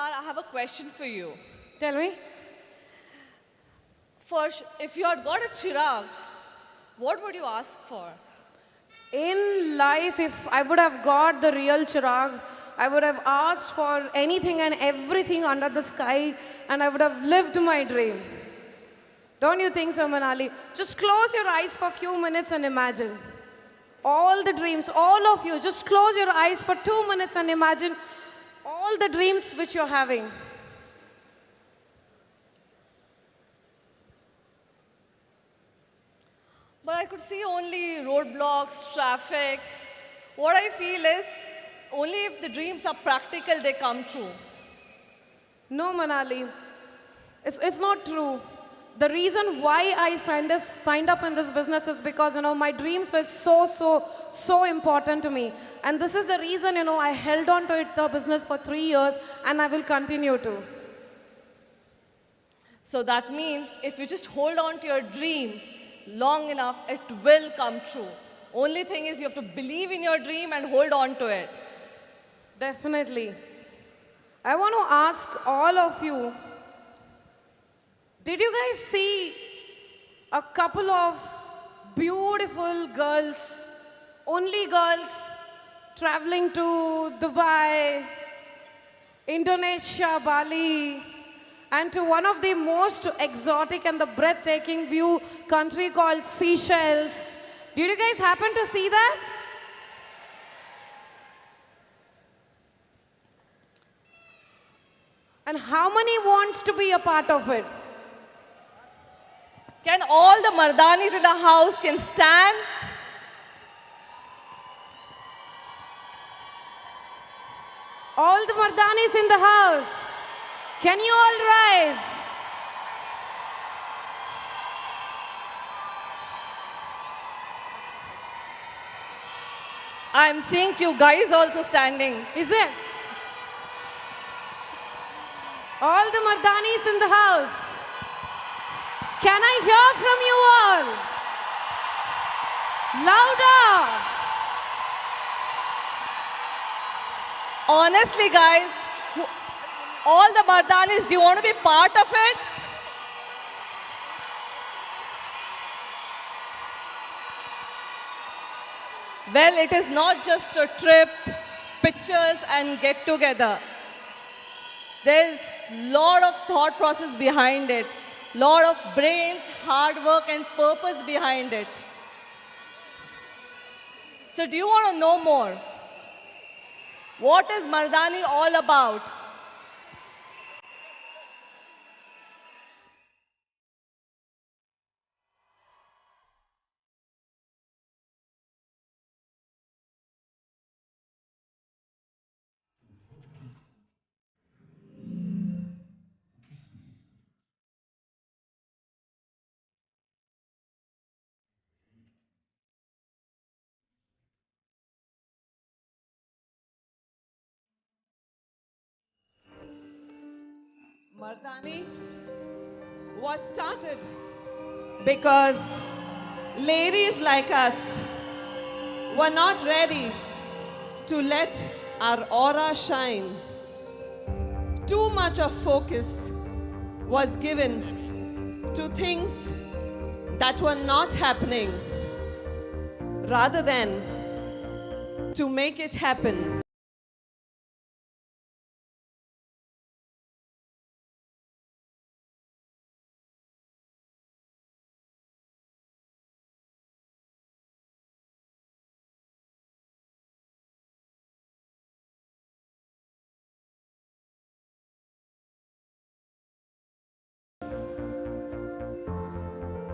I have a question for you. Tell me. If you had got a chirag, what would you ask for? In life, if I would have got the real Chirag, I would have asked for anything and everything under the sky and I would have lived my dream. Don't you think so, Manali? Just close your eyes for a few minutes and imagine. All the dreams, all of you, just close your eyes for 2 minutes and imagine all the dreams which you're having. But I could see only roadblocks, traffic. What I feel is, only if the dreams are practical, they come true. No, Manali, it's not true. The reason why I signed up in this business is because, my dreams were so important to me. And this is the reason, I held on to the business for 3 years and I will continue to. So that means if you just hold on to your dream long enough, it will come true. Only thing is you have to believe in your dream and hold on to it. Definitely. I want to ask all of you, did you guys see a couple of beautiful girls, only girls, traveling to Dubai, Indonesia, Bali, and to one of the most exotic and the breathtaking view country called Seychelles? Did you guys happen to see that? And how many wants to be a part of it? Can all the Mardanis in the house can stand? All the Mardanis in the house, can you all rise? I'm seeing few guys also standing. Is it? All the Mardanis in the house, can I hear from you all? Louder! Honestly, guys, all the Mardanis, do you want to be part of it? Well, it is not just a trip, pictures and get together. There's a lot of thought process behind it, lot of brains, hard work and purpose behind it. So do you want to know more? What is Mardani all about? Mardani was started because ladies like us were not ready to let our aura shine. Too much of focus was given to things that were not happening rather than to make it happen.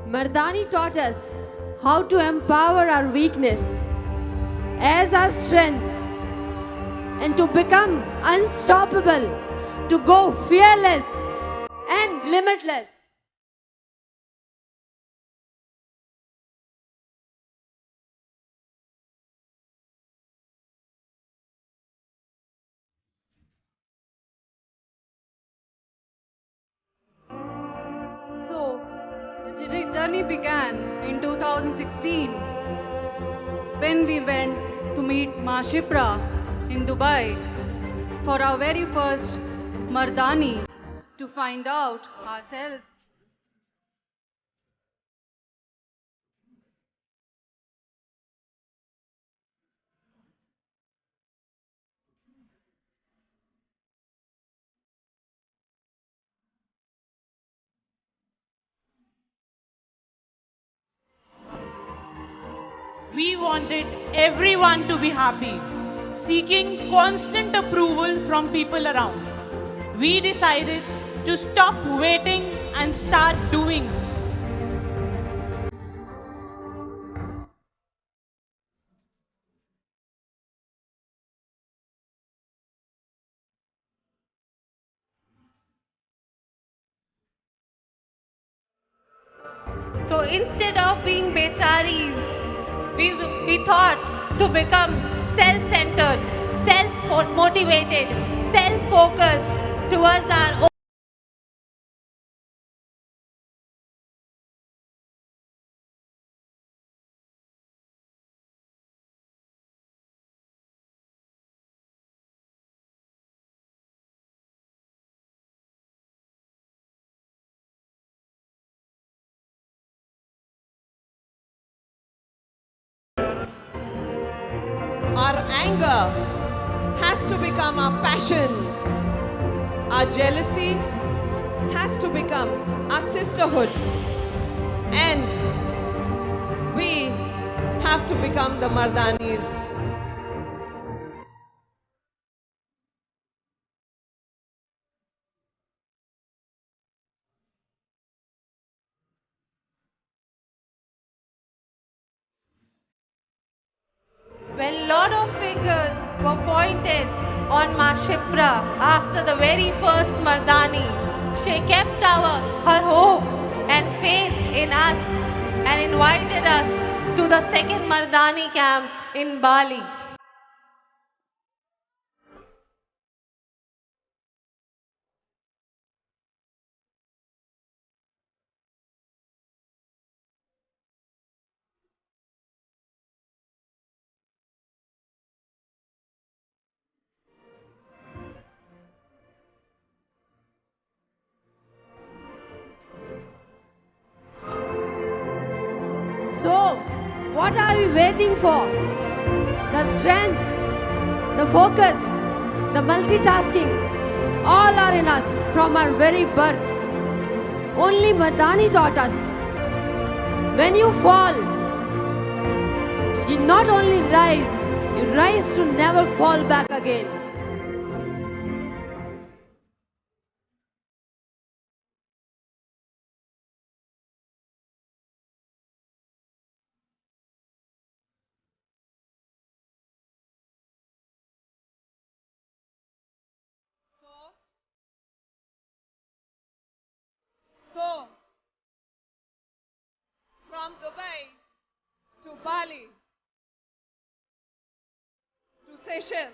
Mardani taught us how to empower our weakness as our strength and to become unstoppable, to go fearless and limitless. So, the journey began in 2016 when we went to meet Ma Shipra in Dubai for our very first Mardani to find out ourselves. We wanted everyone to be happy, seeking constant approval from people around. We decided to stop waiting and start doing. So instead of being becharis, we thought to become self-centered, self-motivated, self-focused towards our own. Our anger has to become our passion. Our jealousy has to become our sisterhood. And we have to become the Mardanis. When lot of fingers were pointed on Ma Shipra after the very first Mardani, she kept her hope and faith in us and invited us to the second Mardani camp in Bali. So, what are we waiting for? The strength, the focus, the multitasking, all are in us from our very birth. Only Mardani taught us. When you fall, you not only rise, you rise to never fall back again. So, from Dubai to Bali to Seychelles,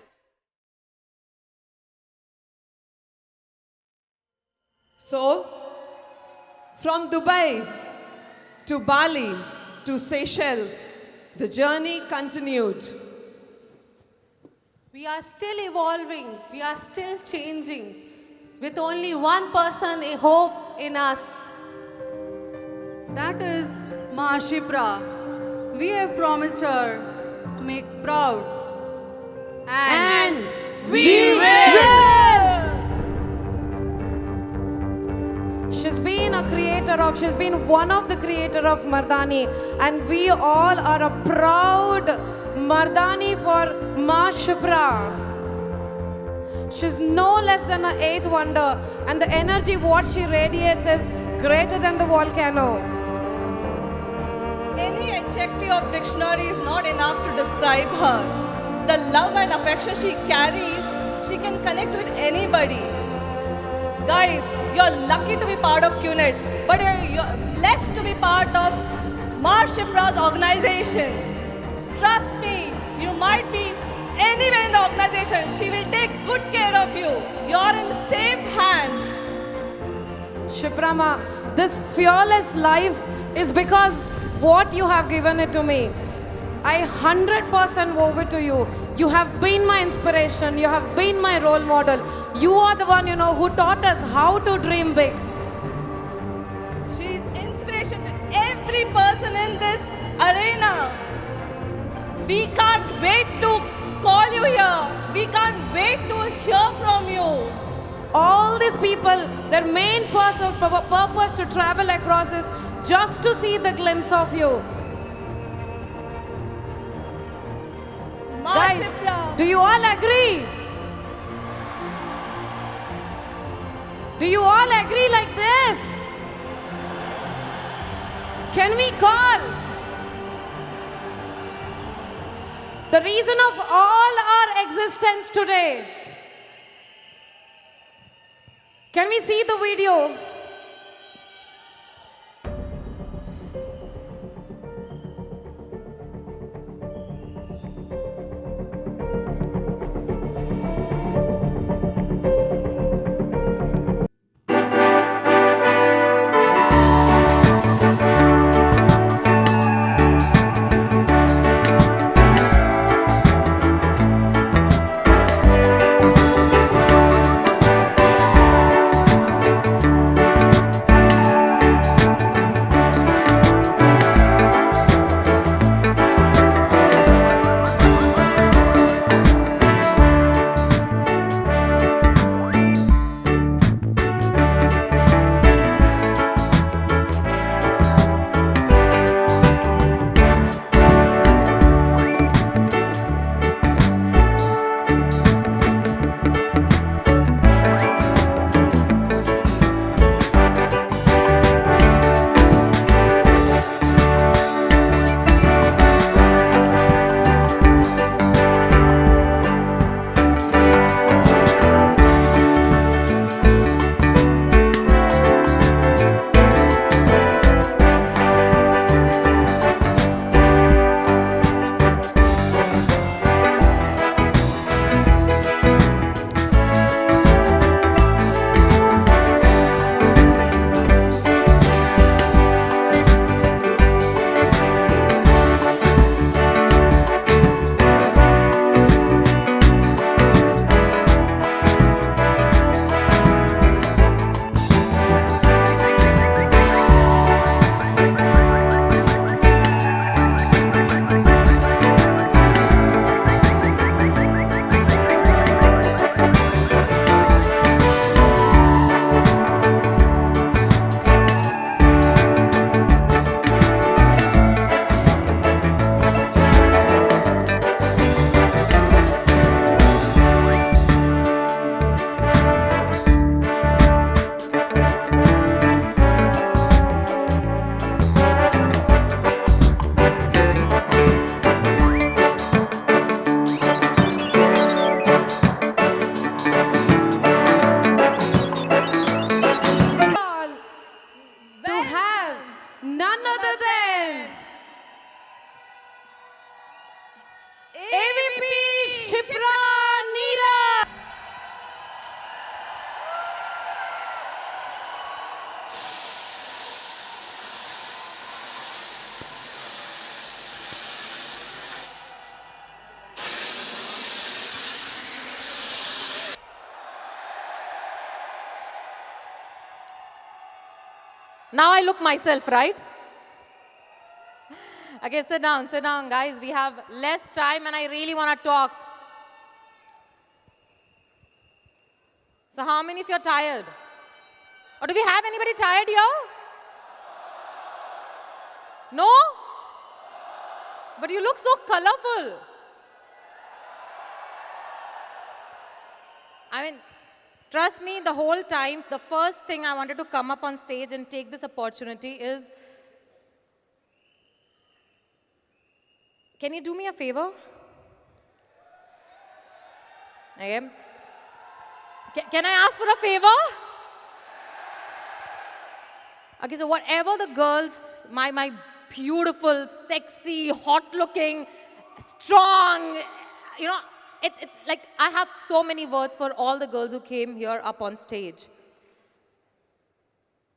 so from Dubai to Bali to Seychelles, the journey continued. We are still evolving, we are still changing, with only one person, a hope in us. That is Ma Shipra. We have promised her to make proud. And we She's been one of the creator of Mardani, and we all are a proud Mardani for Ma Shipra. She's no less than an eighth wonder, and the energy what she radiates is greater than the volcano. Any adjective of dictionary is not enough to describe her. The love and affection she carries, she can connect with anybody. Guys, you're lucky to be part of QNet, but you're blessed to be part of Ma Shipra's organization. Trust me, you might be anywhere in the organization. She will take good care of you. You're in safe hands. Shiprama, this fearless life is because what you have given it to me. I 100% owe it to you. You have been my inspiration. You have been my role model. You are the one, who taught us how to dream big. She is inspiration to every person in this arena. We can't wait to call you here. We can't wait to hear from you. All these people, their main purpose to travel across is just to see the glimpse of you. Guys, Shipra. do you all agree? Do you all agree like this? Can we call? The reason of all our existence today. Can we see the video? None other than Avp Shipra Neeraj. Now I look myself, right? Okay, sit down, guys. We have less time and I really want to talk. So how many of you are tired? Or do we have anybody tired here? No? But you look so colorful. I mean, trust me, the whole time, the first thing I wanted to come up on stage and take this opportunity is, can you do me a favor? Okay. Can I ask for a favor? Okay, so whatever the girls, my beautiful, sexy, hot-looking, strong, you know, it's like I have so many words for all the girls who came here up on stage.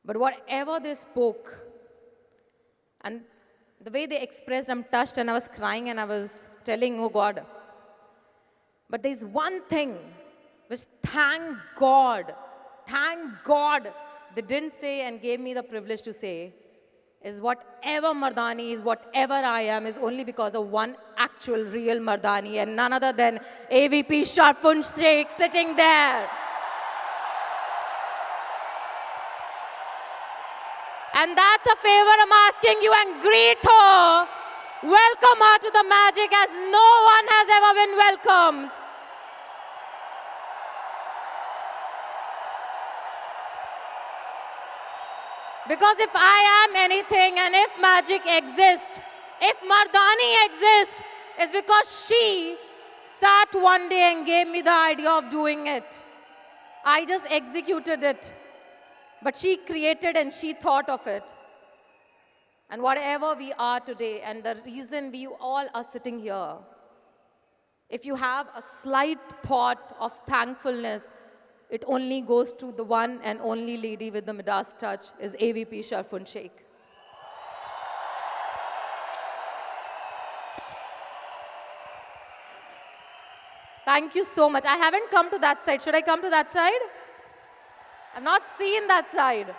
But whatever they spoke, and the way they expressed, I'm touched and I was crying and I was telling, oh God, But there's one thing which thank God they didn't say and gave me the privilege to say is whatever Mardani is, whatever I am is only because of one actual real Mardani and none other than AVP Shipra Neeraj sitting there. And that's a favor I'm asking you, and greet her. Welcome her to the magic as no one has ever been welcomed. Because if I am anything and if magic exists, if Mardani exists, it's because she sat one day and gave me the idea of doing it. I just executed it. But she created and she thought of it. And whatever we are today and the reason we all are sitting here, if you have a slight thought of thankfulness, it only goes to the one and only lady with the Midas touch is AVP Shipra Neeraj. Thank you so much. I haven't come to that side. Should I come to that side? I've not seen that side.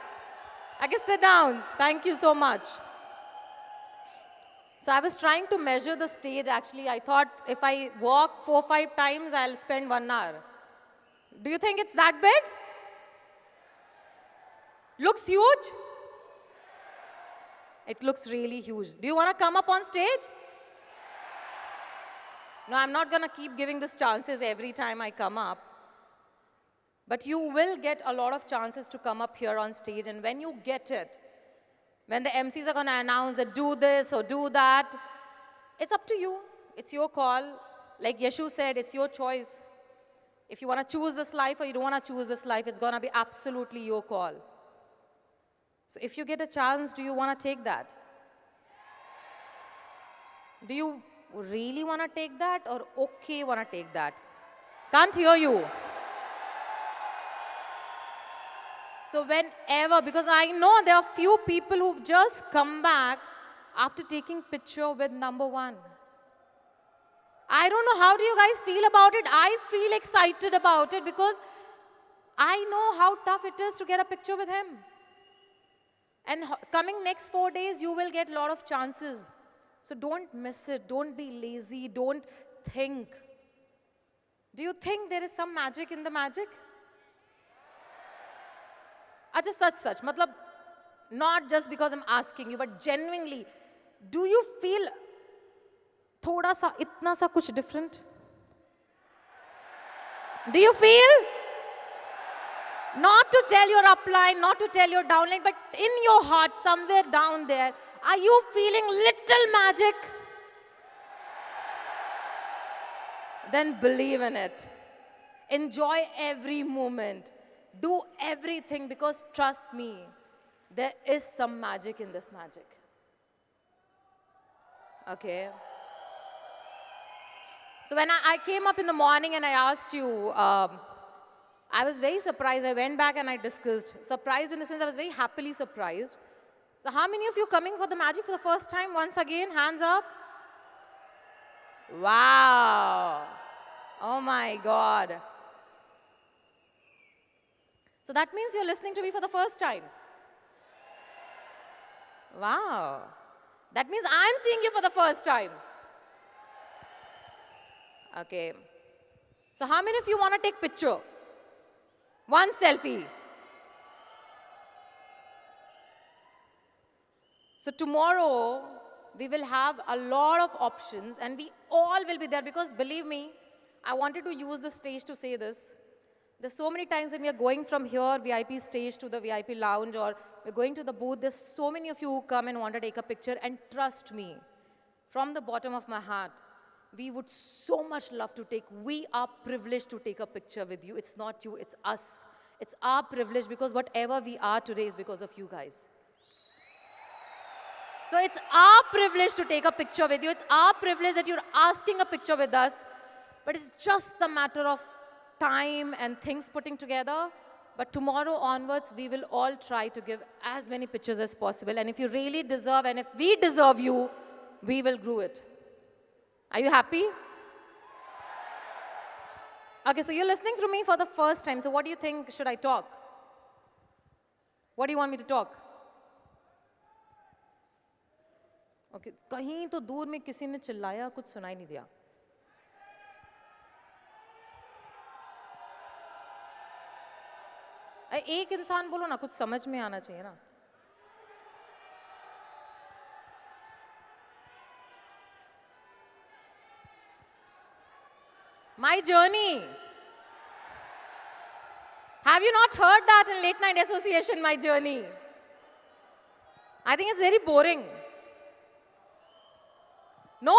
I can sit down. Thank you so much. So I was trying to measure the stage actually. I thought if I walk 4 or 5 times, I'll spend 1 hour. Do you think it's that big? Looks huge? It looks really huge. Do you want to come up on stage? No, I'm not going to keep giving this chances every time I come up. But you will get a lot of chances to come up here on stage, and when you get it, when the MCs are going to announce that do this or do that, it's up to you. It's your call. Like Yashu said, it's your choice. If you want to choose this life or you don't want to choose this life, it's going to be absolutely your call. So if you get a chance, do you want to take that? Do you really want to take that or okay want to take that? Can't hear you. So whenever, because I know there are few people who've just come back after taking picture with #1. I don't know, how do you guys feel about it? I feel excited about it because I know how tough it is to get a picture with him. And coming next 4 days, you will get a lot of chances. So don't miss it. Don't be lazy. Don't think. Do you think there is some magic in the magic? Just such. Matlab, not just because I'm asking you, but genuinely, do you feel thoda sa, itna sa kuch different? Do you feel? Not to tell your upline, not to tell your downline, but in your heart, somewhere down there, are you feeling little magic? Then believe in it. Enjoy every moment. Do everything, because trust me, there is some magic in this magic. Okay? So when I came up in the morning and I asked you, I was very surprised. I went back and I discussed. Surprised in the sense I was very happily surprised. So how many of you coming for the magic for the first time? Once again, hands up. Wow. Oh my God. So that means you're listening to me for the first time. Wow. That means I'm seeing you for the first time. Okay. So how many of you want to take picture? One selfie. So tomorrow, we will have a lot of options and we all will be there, because believe me, I wanted to use the stage to say this. There's so many times when we are going from here, VIP stage, to the VIP lounge, or we're going to the booth, there's so many of you who come and want to take a picture, and trust me, from the bottom of my heart, we would so much love to take, we are privileged to take a picture with you. It's not you, it's us. It's our privilege, because whatever we are today is because of you guys. So it's our privilege to take a picture with you. It's our privilege that you're asking a picture with us. But it's just the matter of time and things putting together. But tomorrow onwards, we will all try to give as many pictures as possible. And if you really deserve, and if we deserve you, we will grow it. Are you happy? Okay, so you're listening to me for the first time. So what do you think should I talk? What do you want me to talk? Okay, कहीं तो दूर में किसी ने चिल्लाया कुछ सुनाई नहीं दिया. एक इंसान बोलो ना कुछ समझ में आना चाहिए ना. My journey. Have you not heard that in Late Night Association, my journey? I think it's very boring. No?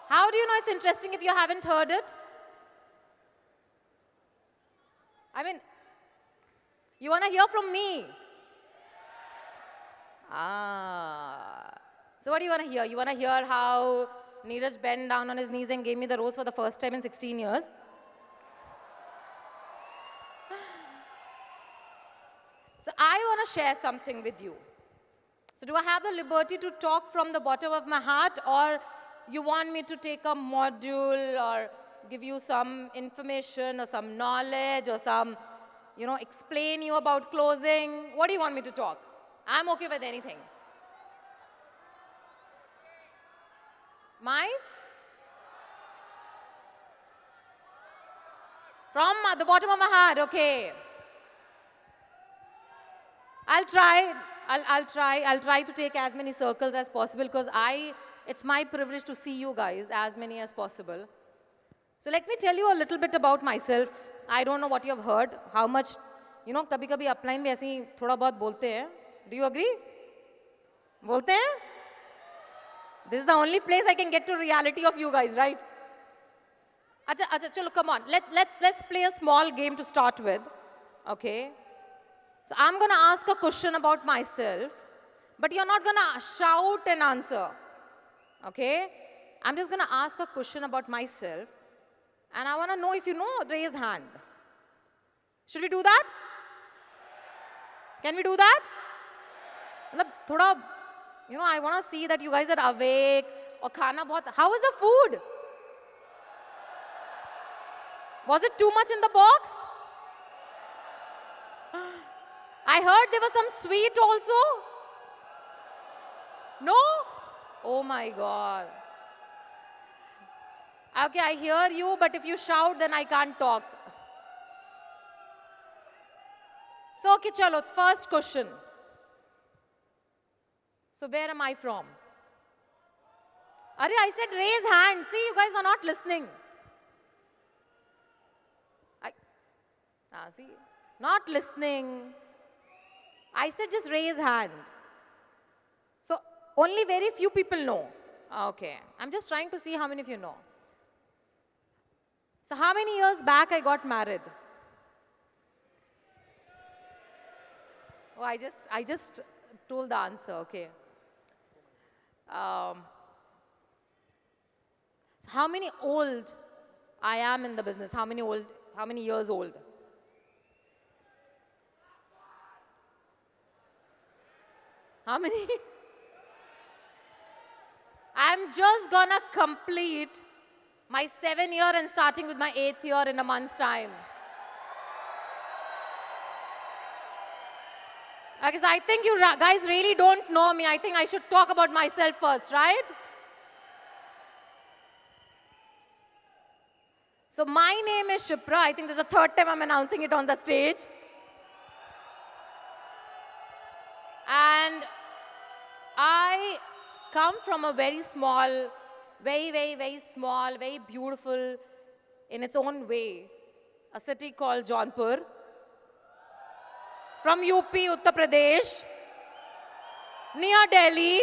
How do you know it's interesting if you haven't heard it? I mean, you want to hear from me? So what do you want to hear? You want to hear how Neeraj bent down on his knees and gave me the rose for the first time in 16 years? So I want to share something with you. So do I have the liberty to talk from the bottom of my heart, or you want me to take a module or give you some information or some knowledge or some, explain you about closing? What do you want me to talk? I'm okay with anything. From the bottom of my heart, okay. I'll try to take as many circles as possible because it's my privilege to see you guys as many as possible. So let me tell you a little bit about myself. I don't know what you have heard, how much, कभी-कभी upline में ऐसे ही थोड़ा बहुत बोलते हैं. Do you agree? बोलते हैं? This is the only place I can get to reality of you guys, right? Acha, chalo, come on. Let's play a small game to start with. Okay? So I'm going to ask a question about myself, but you're not going to shout and answer. Okay? I'm just going to ask a question about myself, and I want to know if you know, raise hand. Should we do that? Can we do that? Thoda, I want to see that you guys are awake. Or khana bahut. How is the food? Was it too much in the box? I heard there was some sweet also. No? Oh my God. Okay, I hear you, but if you shout, then I can't talk. So, okay, chalo, first question. So, where am I from? Arey, I said raise hand. See, you guys are not listening. See, not listening. I said just raise hand. So, only very few people know. Okay, I'm just trying to see how many of you know. So, how many years back I got married? Oh, I just told the answer, okay. So how many old I am in the business? How many years old? How many? I'm just gonna complete my 7th year and starting with my 8th year in a month's time. Okay, so I think you guys really don't know me. I think I should talk about myself first, right? So my name is Shipra. I think this is the 3rd time I'm announcing it on the stage. And I come from a very small, very small, very beautiful in its own way, a city called Jaunpur. From UP, Uttar Pradesh, near Delhi.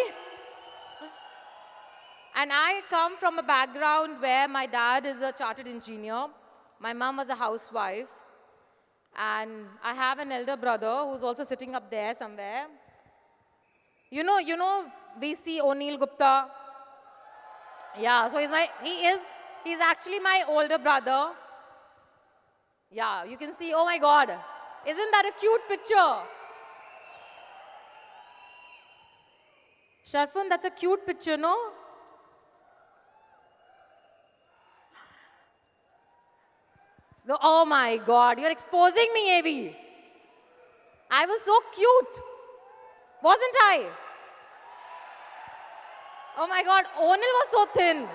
And I come from a background where my dad is a chartered engineer, my mom was a housewife, and I have an elder brother who's also sitting up there somewhere. You know VC O'Neill Gupta? Yeah, so he's actually my older brother. Yeah, you can see, oh my God. Isn't that a cute picture? Sharfun, that's a cute picture, no? So, oh my God, you're exposing me, Avi. I was so cute, wasn't I? Oh my God, Onil was so thin.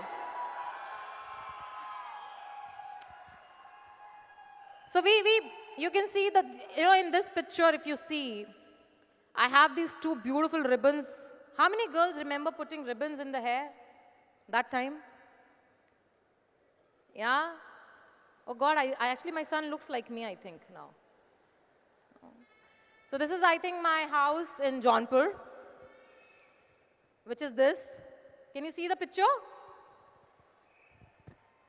So you can see that, in this picture, if you see, I have these two beautiful ribbons. How many girls remember putting ribbons in the hair that time? Yeah? Oh God, actually my son looks like me, I think, now. So this is, I think, my house in Jaunpur, which is this. Can you see the picture?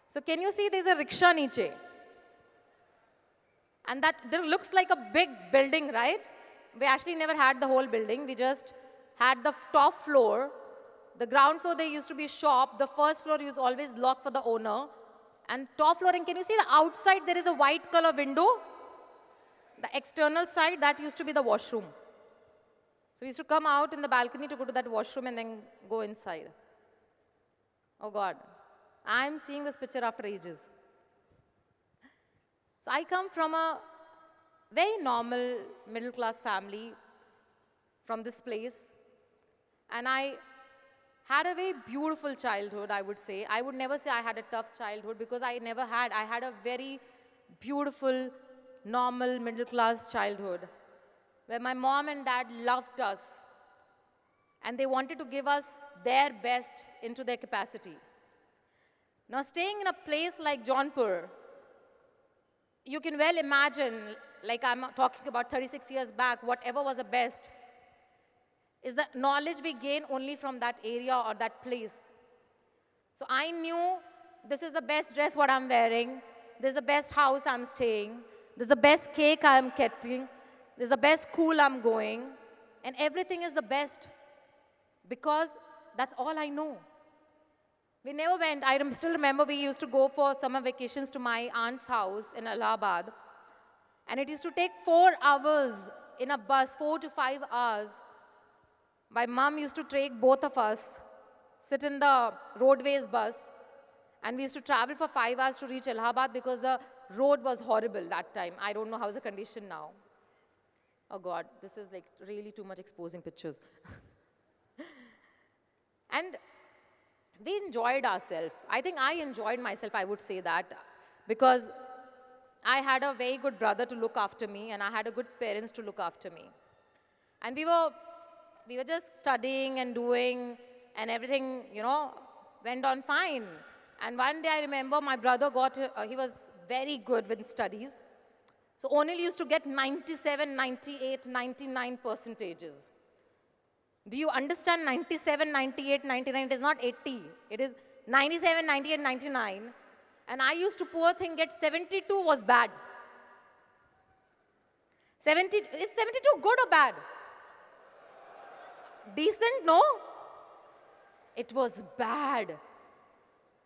So can you see there's a rickshaw niche? And that there looks like a big building, right? We actually never had the whole building. We just had the top floor. The ground floor, there used to be a shop. The first floor was always locked for the owner. And top floor, and can you see the outside, there is a white color window? The external side, that used to be the washroom. So we used to come out in the balcony to go to that washroom and then go inside. Oh God, I'm seeing this picture after ages. So I come from a very normal middle class family from this place. And I had a very beautiful childhood, I would say. I would never say I had a tough childhood because I never had. I had a very beautiful, normal, middle class childhood where my mom and dad loved us and they wanted to give us their best into their capacity. Now, staying in a place like Jaunpur, you can well imagine, like I'm talking about 36 years back, whatever was the best is the knowledge we gain only from that area or that place. So I knew this is the best dress what I'm wearing, this is the best house I'm staying, this is the best cake I'm getting, this is the best school I'm going, and everything is the best because that's all I know. We never went. I still remember we used to go for summer vacations to my aunt's house in Allahabad. And it used to take 4 hours in a bus, 4 to 5 hours. My mom used to take both of us, sit in the roadways bus, and we used to travel for 5 hours to reach Allahabad because the road was horrible that time. I don't know how's the condition now. Oh God, this is like really too much exposing pictures. And we enjoyed ourselves. I think I enjoyed myself, I would say that, because I had a very good brother to look after me and I had a good parents to look after me. And we were just studying and doing and everything, went on fine. And one day I remember my brother he was very good with studies. So Onil used to get 97, 98, 99 percentages. Do you understand 97, 98, 99? It is not 80. It is 97, 98, 99. And I used to, poor thing, get 72 was bad. 70, is 72 good or bad? Decent, no? It was bad.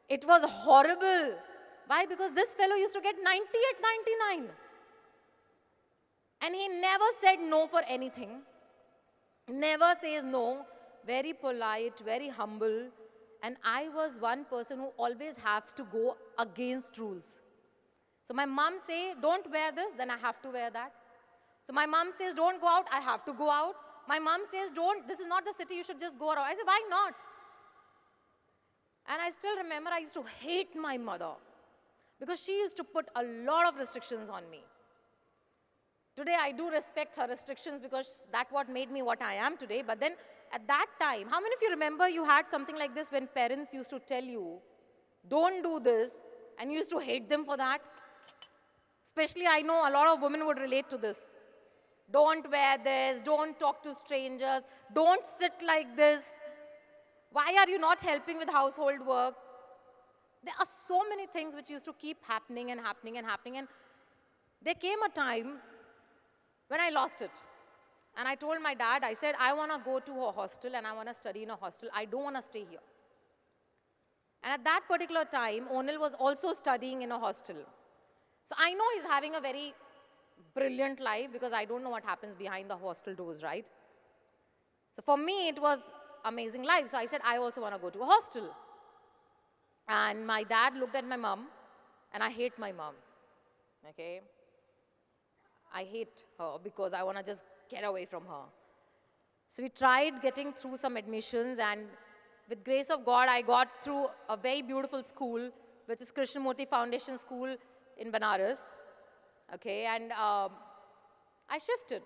It was horrible. Why? Because this fellow used to get 98, 99. And he never said no for anything. Never says no, very polite, very humble. And I was one person who always have to go against rules. So my mom say, don't wear this, then I have to wear that. So my mom says, don't go out, I have to go out. My mom says, this is not the city, you should just go around. I said, why not? And I still remember I used to hate my mother because she used to put a lot of restrictions on me. Today, I do respect her restrictions because that's what made me what I am today. But then at that time, how many of you remember you had something like this when parents used to tell you, don't do this, and you used to hate them for that? Especially, I know a lot of women would relate to this. Don't wear this, don't talk to strangers, don't sit like this. Why are you not helping with household work? There are so many things which used to keep happening and happening and happening. And there came a time when I lost it. And I told my dad, I said, I want to go to a hostel and I want to study in a hostel. I don't want to stay here. And at that particular time, Onil was also studying in a hostel. So I know he's having a very brilliant life because I don't know what happens behind the hostel doors, right? So for me, it was amazing life. So I said, I also want to go to a hostel. And my dad looked at my mom, and I hate my mom. okay? I hate her because I want to just get away from her. So we tried getting through some admissions, and with grace of God, I got through a very beautiful school, which is Krishnamurti Foundation School in Banaras, okay? And I shifted.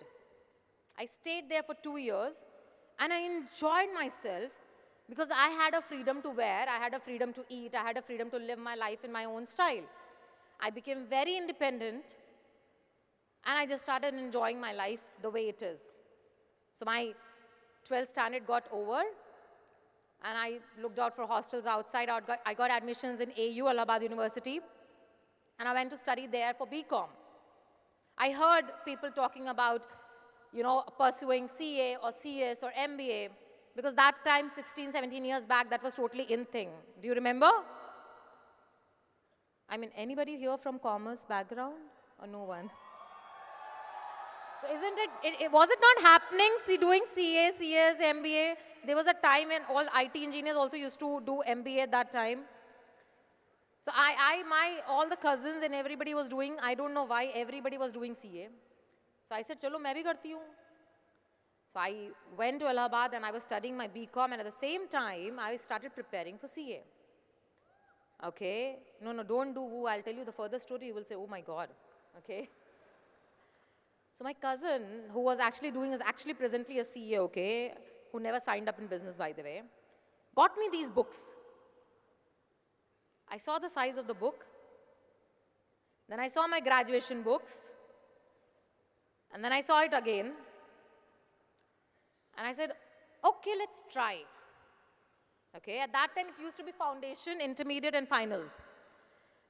I stayed there for 2 years, and I enjoyed myself because I had a freedom to wear, I had a freedom to eat, I had a freedom to live my life in my own style. I became very independent, and I just started enjoying my life the way it is. So my 12th standard got over, and I looked out for hostels outside. I got admissions in AU, Allahabad University, and I went to study there for BCom. I heard people talking about, you know, pursuing CA or CS or MBA, because that time, 16, 17 years back, that was totally in thing. Do you remember? I mean, anybody here from commerce background or no one? So isn't was it not happening, doing CA, CS, MBA? There was a time when all IT engineers also used to do MBA at that time. So all the cousins and everybody was doing, I don't know why, everybody was doing CA. So I said, chalo, main bhi karti hu. So I went to Allahabad and I was studying my BCom, and at the same time, I started preparing for CA. Okay? No, don't do who. I'll tell you the further story. You will say, oh my God. Okay? So my cousin, who was actually doing, is actually presently a CA, okay, who never signed up in business, by the way, got me these books. I saw the size of the book. Then I saw my graduation books. And then I saw it again. And I said, okay, let's try. Okay, at that time it used to be foundation, intermediate, and finals.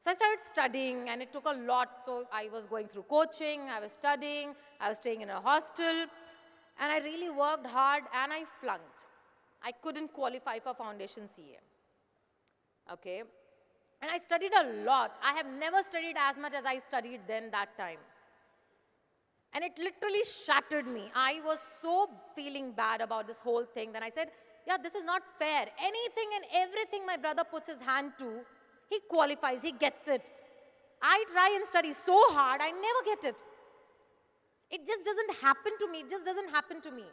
So I started studying, and it took a lot. So I was going through coaching, I was studying, I was staying in a hostel, and I really worked hard, and I flunked. I couldn't qualify for foundation CA. Okay, and I studied a lot. I have never studied as much as I studied then that time. And it literally shattered me. I was so feeling bad about this whole thing. Then I said, yeah, this is not fair. Anything and everything my brother puts his hand to, he qualifies, he gets it. I try and study so hard, I never get it. It just doesn't happen to me. It just doesn't happen to me.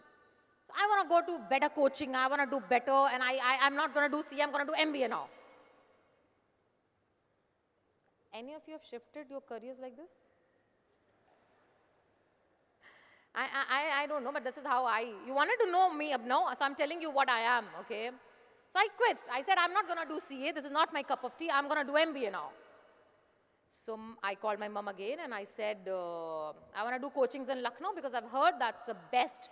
So I want to go to better coaching. I want to do better. And I'm not going to do CA, I'm going to do MBA now. Any of you have shifted your careers like this? I don't know, but this is how you wanted to know me, no? So I'm telling you what I am, okay? So I quit. I said, I'm not going to do CA. This is not my cup of tea. I'm going to do MBA now. So I called my mom again and I said, I want to do coachings in Lucknow because I've heard that's the best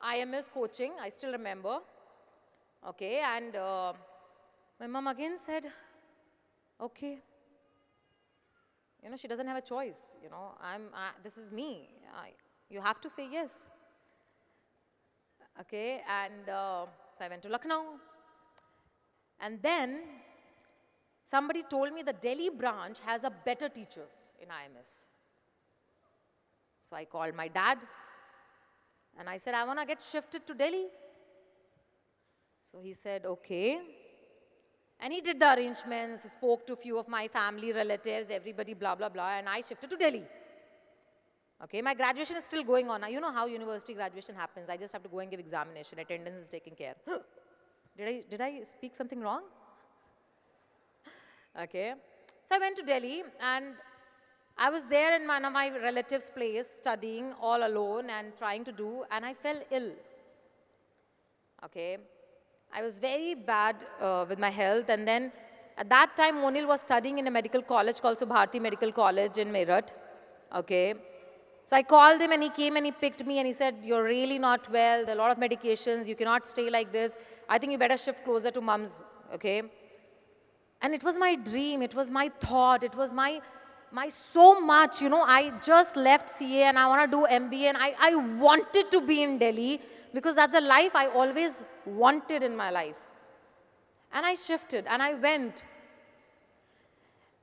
IMS coaching. I still remember. Okay, and my mom again said, okay. You know, she doesn't have a choice. You know, this is me. You have to say yes. Okay, and so I went to Lucknow. And then somebody told me the Delhi branch has a better teachers in IMS. So I called my dad and I said, I want to get shifted to Delhi. So he said, okay. And he did the arrangements, spoke to a few of my family, relatives, everybody, blah, blah, blah, and I shifted to Delhi. Okay, my graduation is still going on. Now, you know how university graduation happens. I just have to go and give examination. Attendance is taken care. Did I speak something wrong? Okay. So I went to Delhi and I was there in one of my relatives' place studying all alone and trying to do, and I fell ill. Okay. I was very bad with my health, and then at that time Monil was studying in a medical college called Subharti Medical College in Meerut. Okay. So I called him and he came and he picked me and he said, you're really not well, there are a lot of medications, you cannot stay like this. I think you better shift closer to mom's, okay? And it was my dream, it was my thought, it was my so much, you know, I just left CA and I want to do MBA and I wanted to be in Delhi because that's a life I always wanted in my life. And I shifted and I went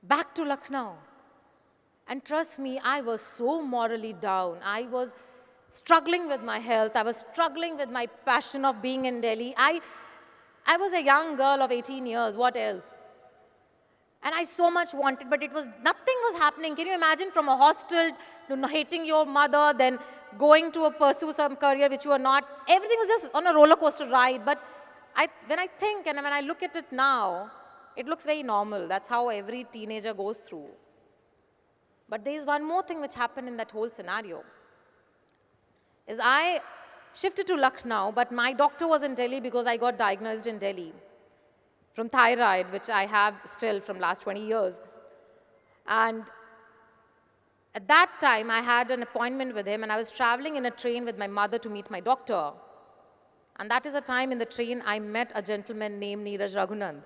back to Lucknow. And trust me, I was so morally down. I was struggling with my health. I was struggling with my passion of being in Delhi. I was a young girl of 18 years. What else? And I so much wanted, but nothing was happening. Can you imagine, from a hostel to hating your mother, then going to pursue some career which you are not. Everything was just on a roller coaster ride. But when I think and when I look at it now, it looks very normal. That's how every teenager goes through. But there is one more thing which happened in that whole scenario. Is I shifted to Lucknow, but my doctor was in Delhi because I got diagnosed in Delhi from thyroid, which I have still from last 20 years. And at that time, I had an appointment with him, and I was traveling in a train with my mother to meet my doctor. And that is a time in the train I met a gentleman named Neeraj Raghunand.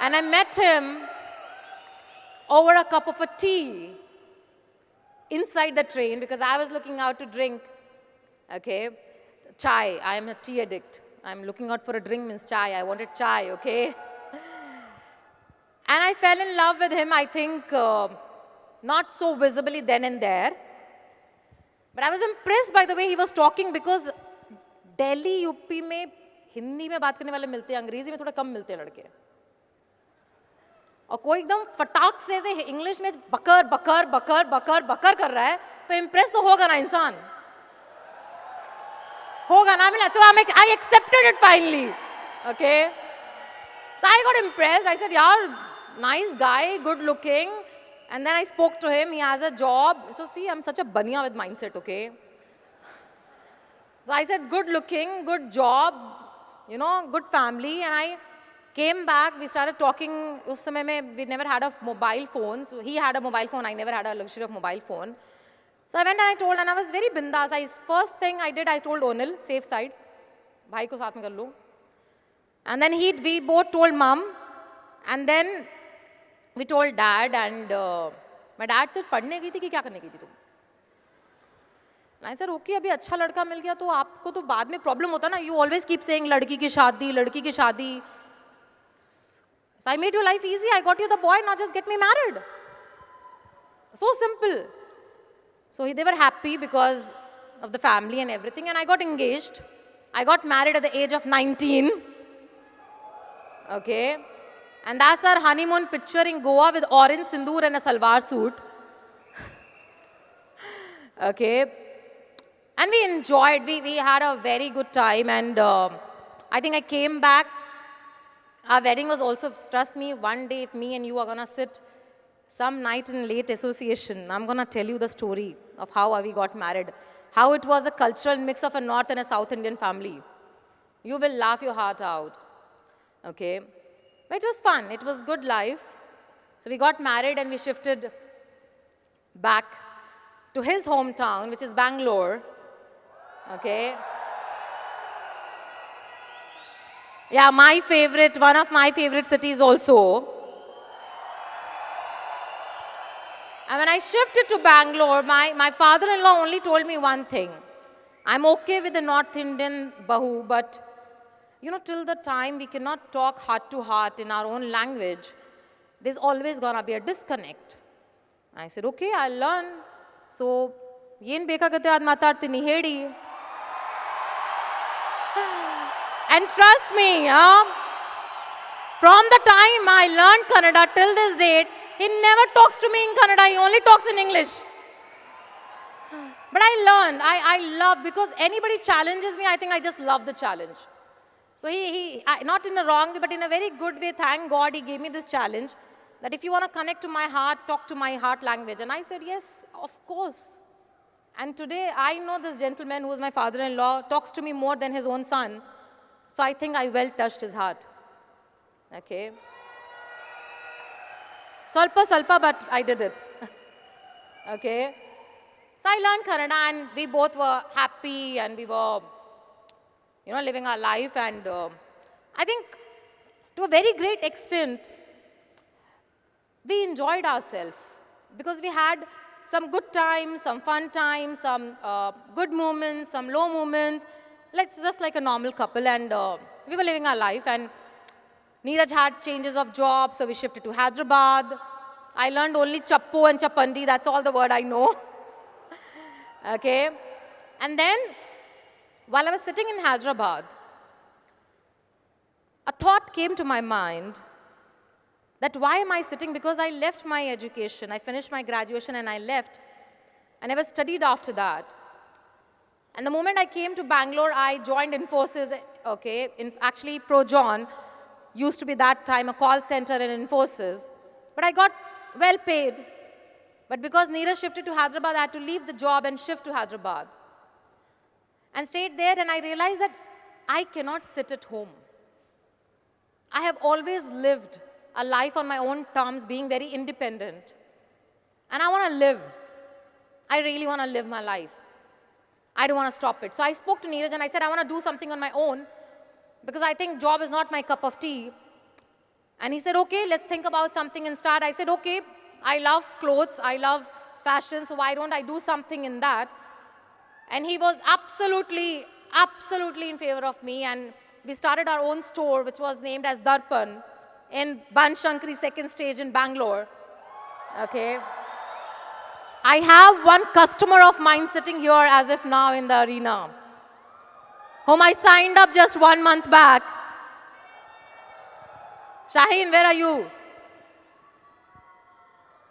And I met him over a cup of a tea inside the train because I was looking out to drink, okay, chai. I am a tea addict. I'm looking out for a drink means chai. I wanted chai, okay? And I fell in love with him, I think, not so visibly then and there. But I was impressed by the way he was talking because Delhi, UP में हिंदी में बात करने वाले मिलते हैं, अंग्रेजी में थोड़ा कम मिलते हैं लड़के. और कोई एकदम फटाक से इंग्लिश में बकर बकर बकर बकर बकर कर रहा है, तो इम्प्रेस तो होगा ना इंसान. होगा ना. I accepted it finally. Okay. So I got impressed. I said, yeah, nice guy, good looking. And then I spoke to him. He has a job. So see, I'm such a baniya with mindset, okay? So I said, good looking, good job, you know, good family. And I came back. We started talking. Us samay mein, we never had a mobile phone. So he had a mobile phone. I never had a luxury of mobile phone. So I went and I told, and I was very bindas. First thing I did, I told Onil, safe side, bhai ko saath mein kar lo. And then we both told mom, and then we told dad, and my dad said, पढ़ने गई थी कि क्या करने गई थी तुम? I said, okay, अभी अच्छा लड़का मिल गया तो आपको तो बाद में problem होता ना. You always keep saying लड़की की शादी, लड़की की शादी. So I made your life easy. I got you the boy. Now just get me married. So simple. So they were happy because of the family and everything, and I got engaged. I got married at the age of 19. Okay. And that's our honeymoon picture in Goa with orange sindoor and a salwar suit. Okay. And we enjoyed. We had a very good time, and I think I came back. Our wedding was also, trust me, one day if me and you are going to sit some night in late association, I'm going to tell you the story of how we got married. How it was a cultural mix of a North and a South Indian family. You will laugh your heart out. Okay. But it was fun. It was good life. So we got married and we shifted back to his hometown, which is Bangalore. Okay. Yeah, my favorite, one of my favorite cities also. And when I shifted to Bangalore, my father-in-law only told me one thing. I'm okay with the North Indian bahu, but you know, till the time we cannot talk heart to heart in our own language, there's always gonna be a disconnect. I said, okay, I'll learn. So, yen beka gate aad matarti nihedi. And trust me, from the time I learned Kannada till this date, he never talks to me in Kannada, he only talks in English. But I learned, I love, because anybody challenges me, I think I just love the challenge. So not in a wrong way, but in a very good way, thank God he gave me this challenge, that if you want to connect to my heart, talk to my heart language. And I said, yes, of course. And today, I know this gentleman who is my father-in-law talks to me more than his own son. So I think I well touched his heart. Okay. Salpa, but I did it. Okay. So I learned Kannada, and we both were happy, and we were, you know, living our life. And I think to a very great extent, we enjoyed ourselves because we had some good times, some fun times, some good moments, some low moments. Just like a normal couple, and we were living our life. And Neeraj had changes of job, so we shifted to Hyderabad. I learned only Chappo and Chapandi, that's all the word I know. Okay. And then, while I was sitting in Hyderabad, a thought came to my mind that why am I sitting? Because I left my education. I finished my graduation and I left. I never studied after that. And the moment I came to Bangalore, I joined Infosys, okay, actually Projon used to be that time a call center in Infosys. But I got well paid. But because Neeraj shifted to Hyderabad, I had to leave the job and shift to Hyderabad. And stayed there, and I realized that I cannot sit at home. I have always lived a life on my own terms, being very independent. And I want to live. I really want to live my life. I don't want to stop it. So I spoke to Neeraj and I said, I want to do something on my own because I think job is not my cup of tea. And he said, okay, let's think about something and start. I said, okay, I love clothes, I love fashion, so why don't I do something in that? And he was absolutely in favor of me, and we started our own store, which was named as Darpan in Banshankari second stage in Bangalore. Okay. I have one customer of mine sitting here as if now in the arena, whom I signed up just 1 month back. Shaheen, where are you?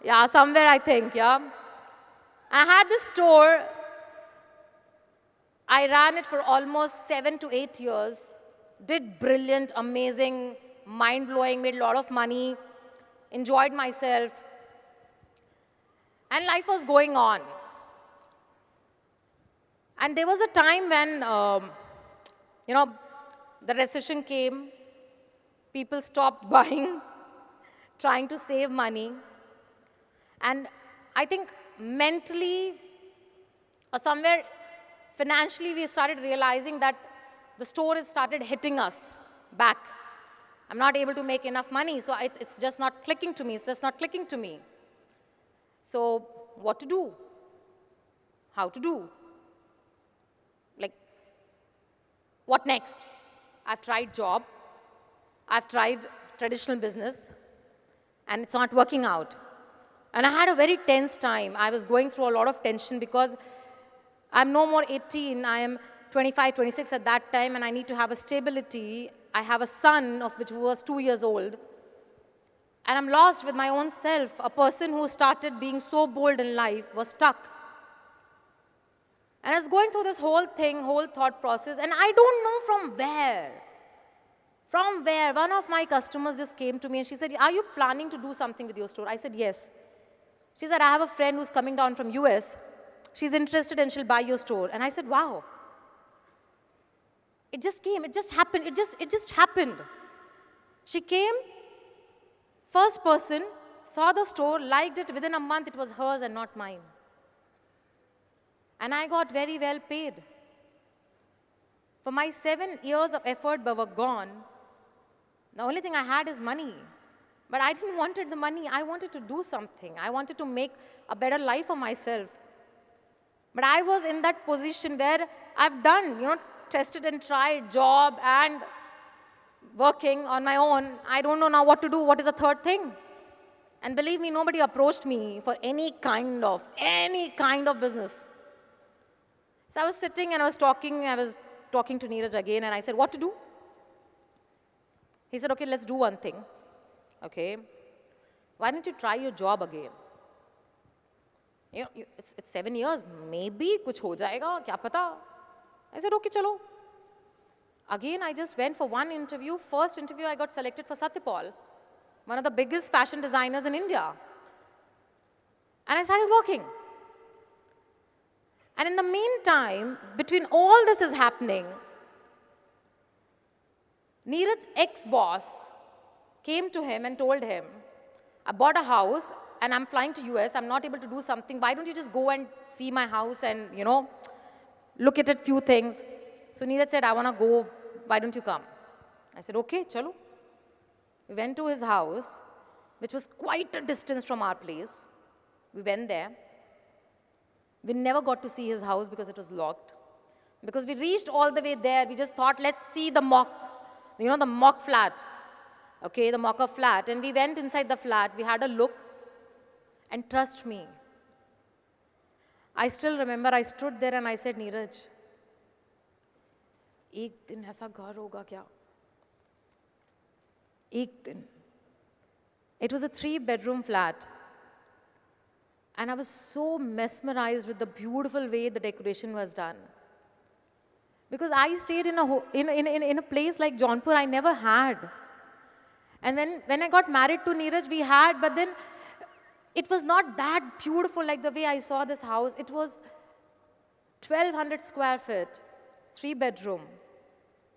Yeah, somewhere I think, yeah. I had this store. I ran it for almost 7 to 8 years. Did brilliant, amazing, mind-blowing, made a lot of money, enjoyed myself. And life was going on. And there was a time when, the recession came. People stopped buying, trying to save money. And I think mentally or somewhere financially we started realizing that the store has started hitting us back. I'm not able to make enough money, so it's just not clicking to me. It's just not clicking to me. So what to do? How to do? Like, what next? I've tried job. I've tried traditional business, and it's not working out. And I had a very tense time. I was going through a lot of tension because I'm no more 18. I am 25, 26 at that time, and I need to have a stability. I have a son of which was 2 years old. And I'm lost with my own self. A person who started being so bold in life was stuck. And I was going through this whole thing, whole thought process, and I don't know from where. From where? One of my customers just came to me and she said, are you planning to do something with your store? I said, yes. She said, I have a friend who's coming down from US. She's interested and she'll buy your store. And I said, wow. It just came. It just happened. It just happened. She came, first person, saw the store, liked it. Within a month, it was hers and not mine. And I got very well paid. For my 7 years of effort were gone. The only thing I had is money. But I didn't want the money. I wanted to do something. I wanted to make a better life for myself. But I was in that position where I've done, tested and tried job and working on my own. I don't know now what to do. What is the third thing? And believe me, nobody approached me for any kind of business. So I was sitting and I was talking to Neeraj again, and I said, what to do? He said, okay, let's do one thing. Okay, why don't you try your job again? It's 7 years, maybe kuch ho jayega, kya pata? I said, okay, chalo. Again, I just went for one interview. First interview, I got selected for Satyapal, one of the biggest fashion designers in India. And I started working. And in the meantime, between all this is happening, Neeraj's ex-boss came to him and told him, I bought a house and I'm flying to US, I'm not able to do something. Why don't you just go and see my house and, look at it, few things. So Neeraj said, I want to go, why don't you come? I said, okay, chalo. We went to his house, which was quite a distance from our place. We went there. We never got to see his house because it was locked. Because we reached all the way there, we just thought, let's see the mock, the mock flat. Okay, the mock-up flat. And we went inside the flat, we had a look, and trust me, I still remember I stood there and I said, Neeraj, ek din aisa ghar hoga kya? एक दिन. It was a 3-bedroom flat. And I was so mesmerized with the beautiful way the decoration was done. Because I stayed in a place like Jaunpur I never had. And when I got married to Neeraj, we had, but then it was not that beautiful like the way I saw this house. It was 1,200 square feet, 3-bedroom,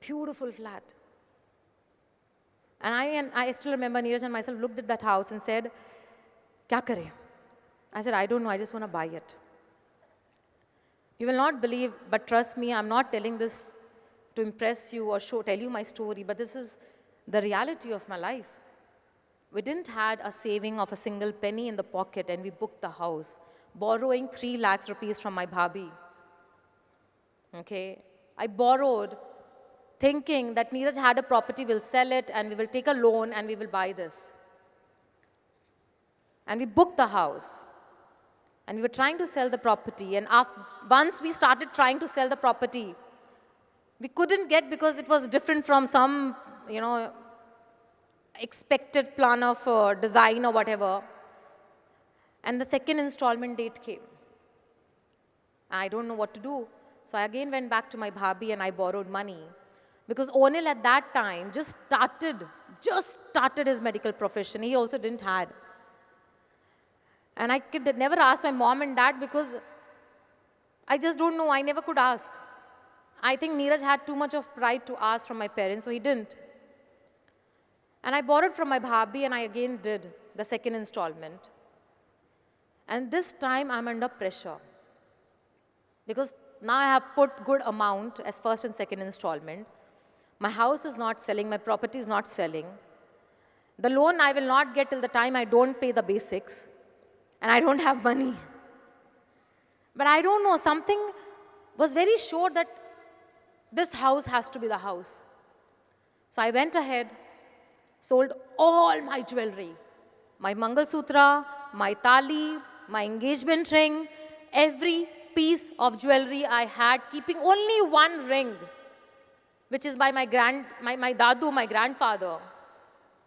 beautiful flat. And I still remember Neeraj and myself looked at that house and said, "Kya kare?" I said, "I don't know, I just want to buy it." You will not believe, but trust me, I'm not telling this to impress you or tell you my story, but this is the reality of my life. We didn't had a saving of a single penny in the pocket, and we booked the house, borrowing 3 lakhs rupees from my bhabhi. Okay? I borrowed thinking that Neeraj had a property, we'll sell it, and we will take a loan, and we will buy this. And we booked the house. And we were trying to sell the property. And once we started trying to sell the property, we couldn't get because it was different from some, expected plan of design or whatever. And the second installment date came. I don't know what to do. So I again went back to my bhabhi and I borrowed money. Because Onil at that time just started his medical profession. He also didn't had. And I could never ask my mom and dad because I just don't know. I never could ask. I think Neeraj had too much of pride to ask from my parents, so he didn't. And I borrowed from my bhabhi and I again did the second installment. And this time I'm under pressure. Because now I have put good amount as first and second installment. My house is not selling, my property is not selling. The loan I will not get till the time I don't pay the basics. And I don't have money. But I don't know, something was very sure that this house has to be the house. So I went ahead, sold all my jewelry. My Mangal Sutra, my Tali, my engagement ring, every piece of jewelry I had, keeping only one ring, which is by my Dadu, my grandfather.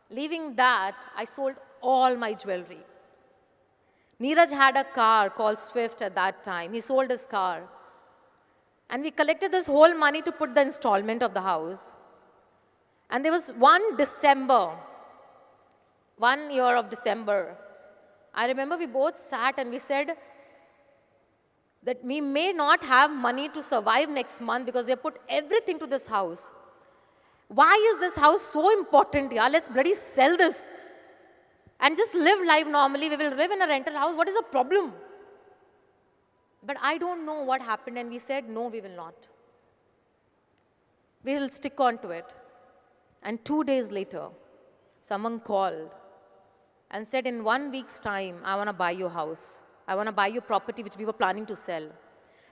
Leaving that, I sold all my jewelry. Neeraj had a car called Swift at that time. He sold his car. And we collected this whole money to put the installment of the house. And there was one year of December. I remember we both sat and we said that we may not have money to survive next month because we have put everything to this house. Why is this house so important? Yeah, let's bloody sell this. And just live life normally. We will live in a rental house. What is the problem? But I don't know what happened. And we said, no, we will not. We will stick on to it. And 2 days later, someone called and said, in 1 week's time, I want to buy your house. I want to buy your property, which we were planning to sell.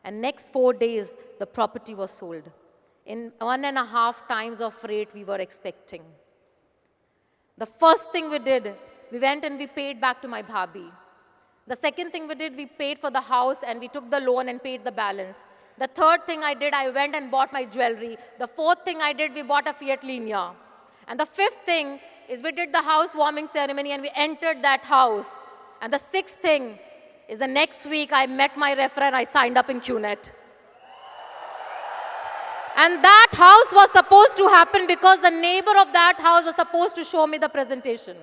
And next 4 days, the property was sold. In 1.5 times of rate we were expecting. The first thing we did, we went and we paid back to my bhabhi. The second thing we did, we paid for the house and we took the loan and paid the balance. The third thing I did, I went and bought my jewelry. The fourth thing I did, we bought a Fiat Linea. And the fifth thing is we did the housewarming ceremony and we entered that house. And the sixth thing is the next week I met my referee and I signed up in QNet. And that house was supposed to happen because the neighbor of that house was supposed to show me the presentation.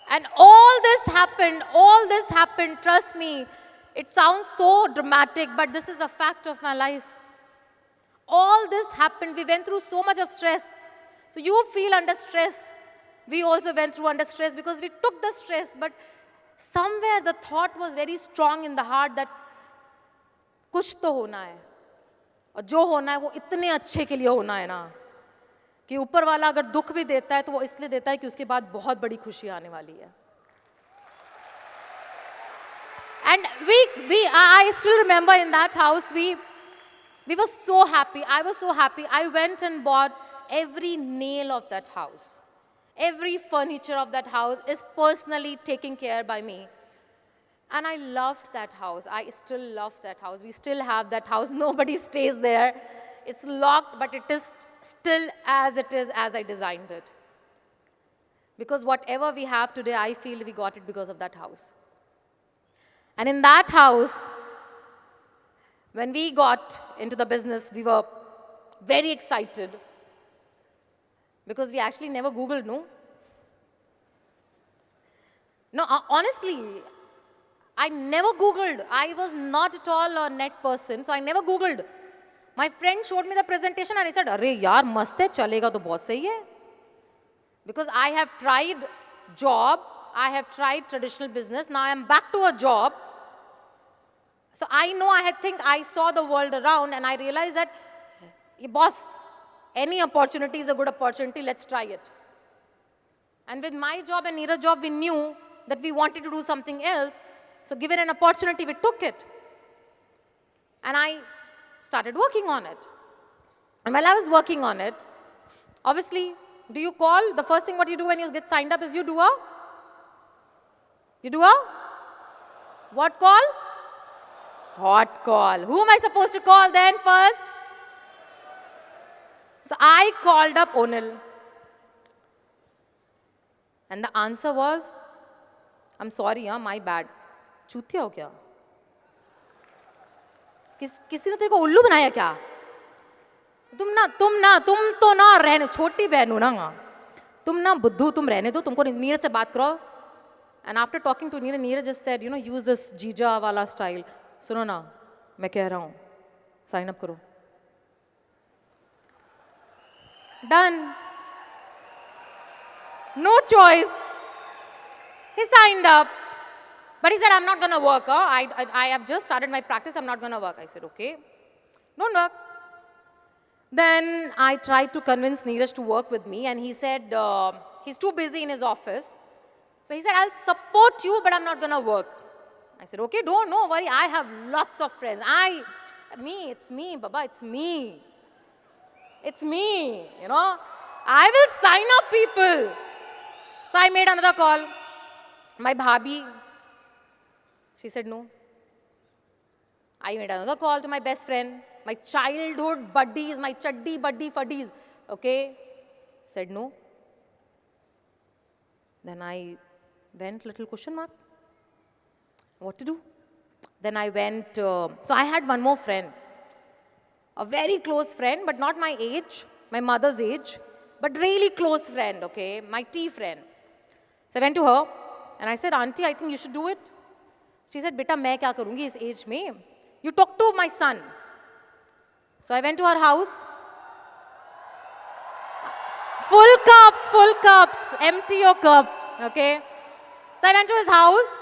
And all this happened, trust me, it sounds so dramatic, but this is a fact of my life. All this happened, we went through so much of stress. So you feel under stress. We also went through under stress because we took the stress, but somewhere the thought was very strong in the heart that कुछ तो होना है. और जो होना है वो इतने अच्छे के लिए होना है ना कि ऊपर वाला अगर दुख भी देता है तो वो इसलिए देता है कि उसके बाद बहुत बड़ी खुशी आने वाली है. And I still remember in that house we were so happy. I was so happy. I went and bought every nail of that house. Every furniture of that house is personally taken care by me. And I loved that house. I still love that house. We still have that house. Nobody stays there. It's locked, but it is still as it is as I designed it. Because whatever we have today, I feel we got it because of that house. And in that house, when we got into the business, we were very excited because we actually never Googled, no? No, honestly, I never Googled. I was not at all a net person, so I never Googled. My friend showed me the presentation and I said, "Arey yaar, mast hai, chalega to bahut sahi hai." Because I have tried job, I have tried traditional business, now I am back to a job. So I know I saw the world around and I realized that, boss, any opportunity is a good opportunity, let's try it. And with my job and Neeraj's job, we knew that we wanted to do something else. So given an opportunity, we took it. And I started working on it. And while I was working on it, obviously, do you call? The first thing what you do when you get signed up is you do a what call? Hot call. Who am I supposed to call then first? So I called up Onil. And the answer was, I'm sorry, my bad. चूतिया हो क्या? किसी ने तेरे को उल्लू बनाया क्या? तुम तो ना रहने, छोटी बहन हो ना, तुम ना बुद्धू, तुम रहने दो, तुमको नीरज से बात करो. And after talking to Neeraj just said, use this जीजा वाला style. सुनो ना, मैं कह रहा हूँ, sign up करो. Done. No choice. He signed up. But he said, I'm not going to work. I have just started my practice. I'm not going to work. I said, okay. Don't work. Then I tried to convince Neeraj to work with me. And he said, he's too busy in his office. So he said, I'll support you, but I'm not going to work. I said, okay, no worry. I have lots of friends. It's me, Baba. It's me. It's me, I will sign up people. So I made another call. My bhabhi, she said no. I made another call to my best friend, my childhood buddies, my chaddi buddies. Okay, said no. Then I went little question mark. What to do? Then I went, so I had one more friend. A very close friend, but not my age, my mother's age, but really close friend, okay, my tea friend. So I went to her and I said, Auntie, I think you should do it. She said, Beta, main kya karungi is age mein? You talk to my son. So I went to her house. Full cups, empty your cup, okay. So I went to his house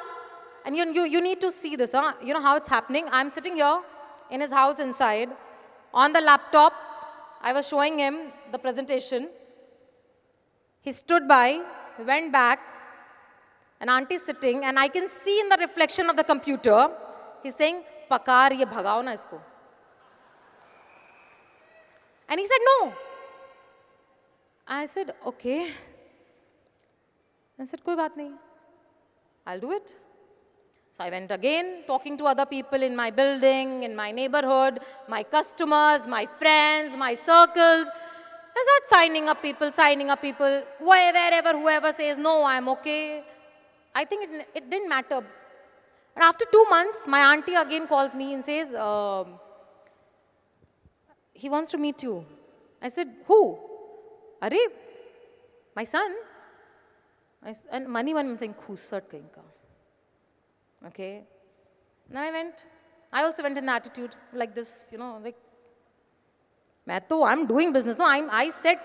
and you need to see this, huh? You know how it's happening? I'm sitting here in his house inside. On the laptop, I was showing him the presentation. He stood by, went back, and auntie's sitting, and I can see in the reflection of the computer, he's saying, Pakar, ye bhagao na isko. And he said, no. I said, okay. I said, koi baat nahi. I'll do it. So I went again, talking to other people in my building, in my neighborhood, my customers, my friends, my circles. I started signing up people, wherever, whoever says, no, I'm okay. I think it didn't matter. And after 2 months, my auntie again calls me and says, he wants to meet you. I said, who? Are, my son? And money one, I'm saying, khusat kahin ka. Okay. Then I also went in the attitude like this, like, I'm doing business. No, I said,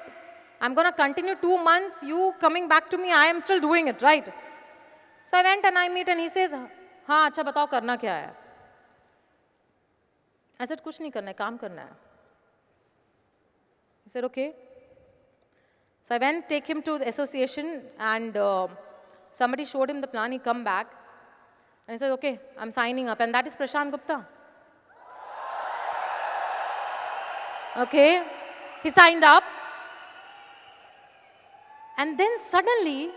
I'm going to continue 2 months, you coming back to me, I am still doing it, right? So I went and I meet and he says, हाँ, अच्छा बताओ करना क्या है? I said, कुछ नहीं करना है, काम करना है. He said, okay. So I went, take him to the association and somebody showed him the plan, he come back. And he said, okay, I'm signing up. And that is Prashant Gupta. Okay, he signed up. And then suddenly,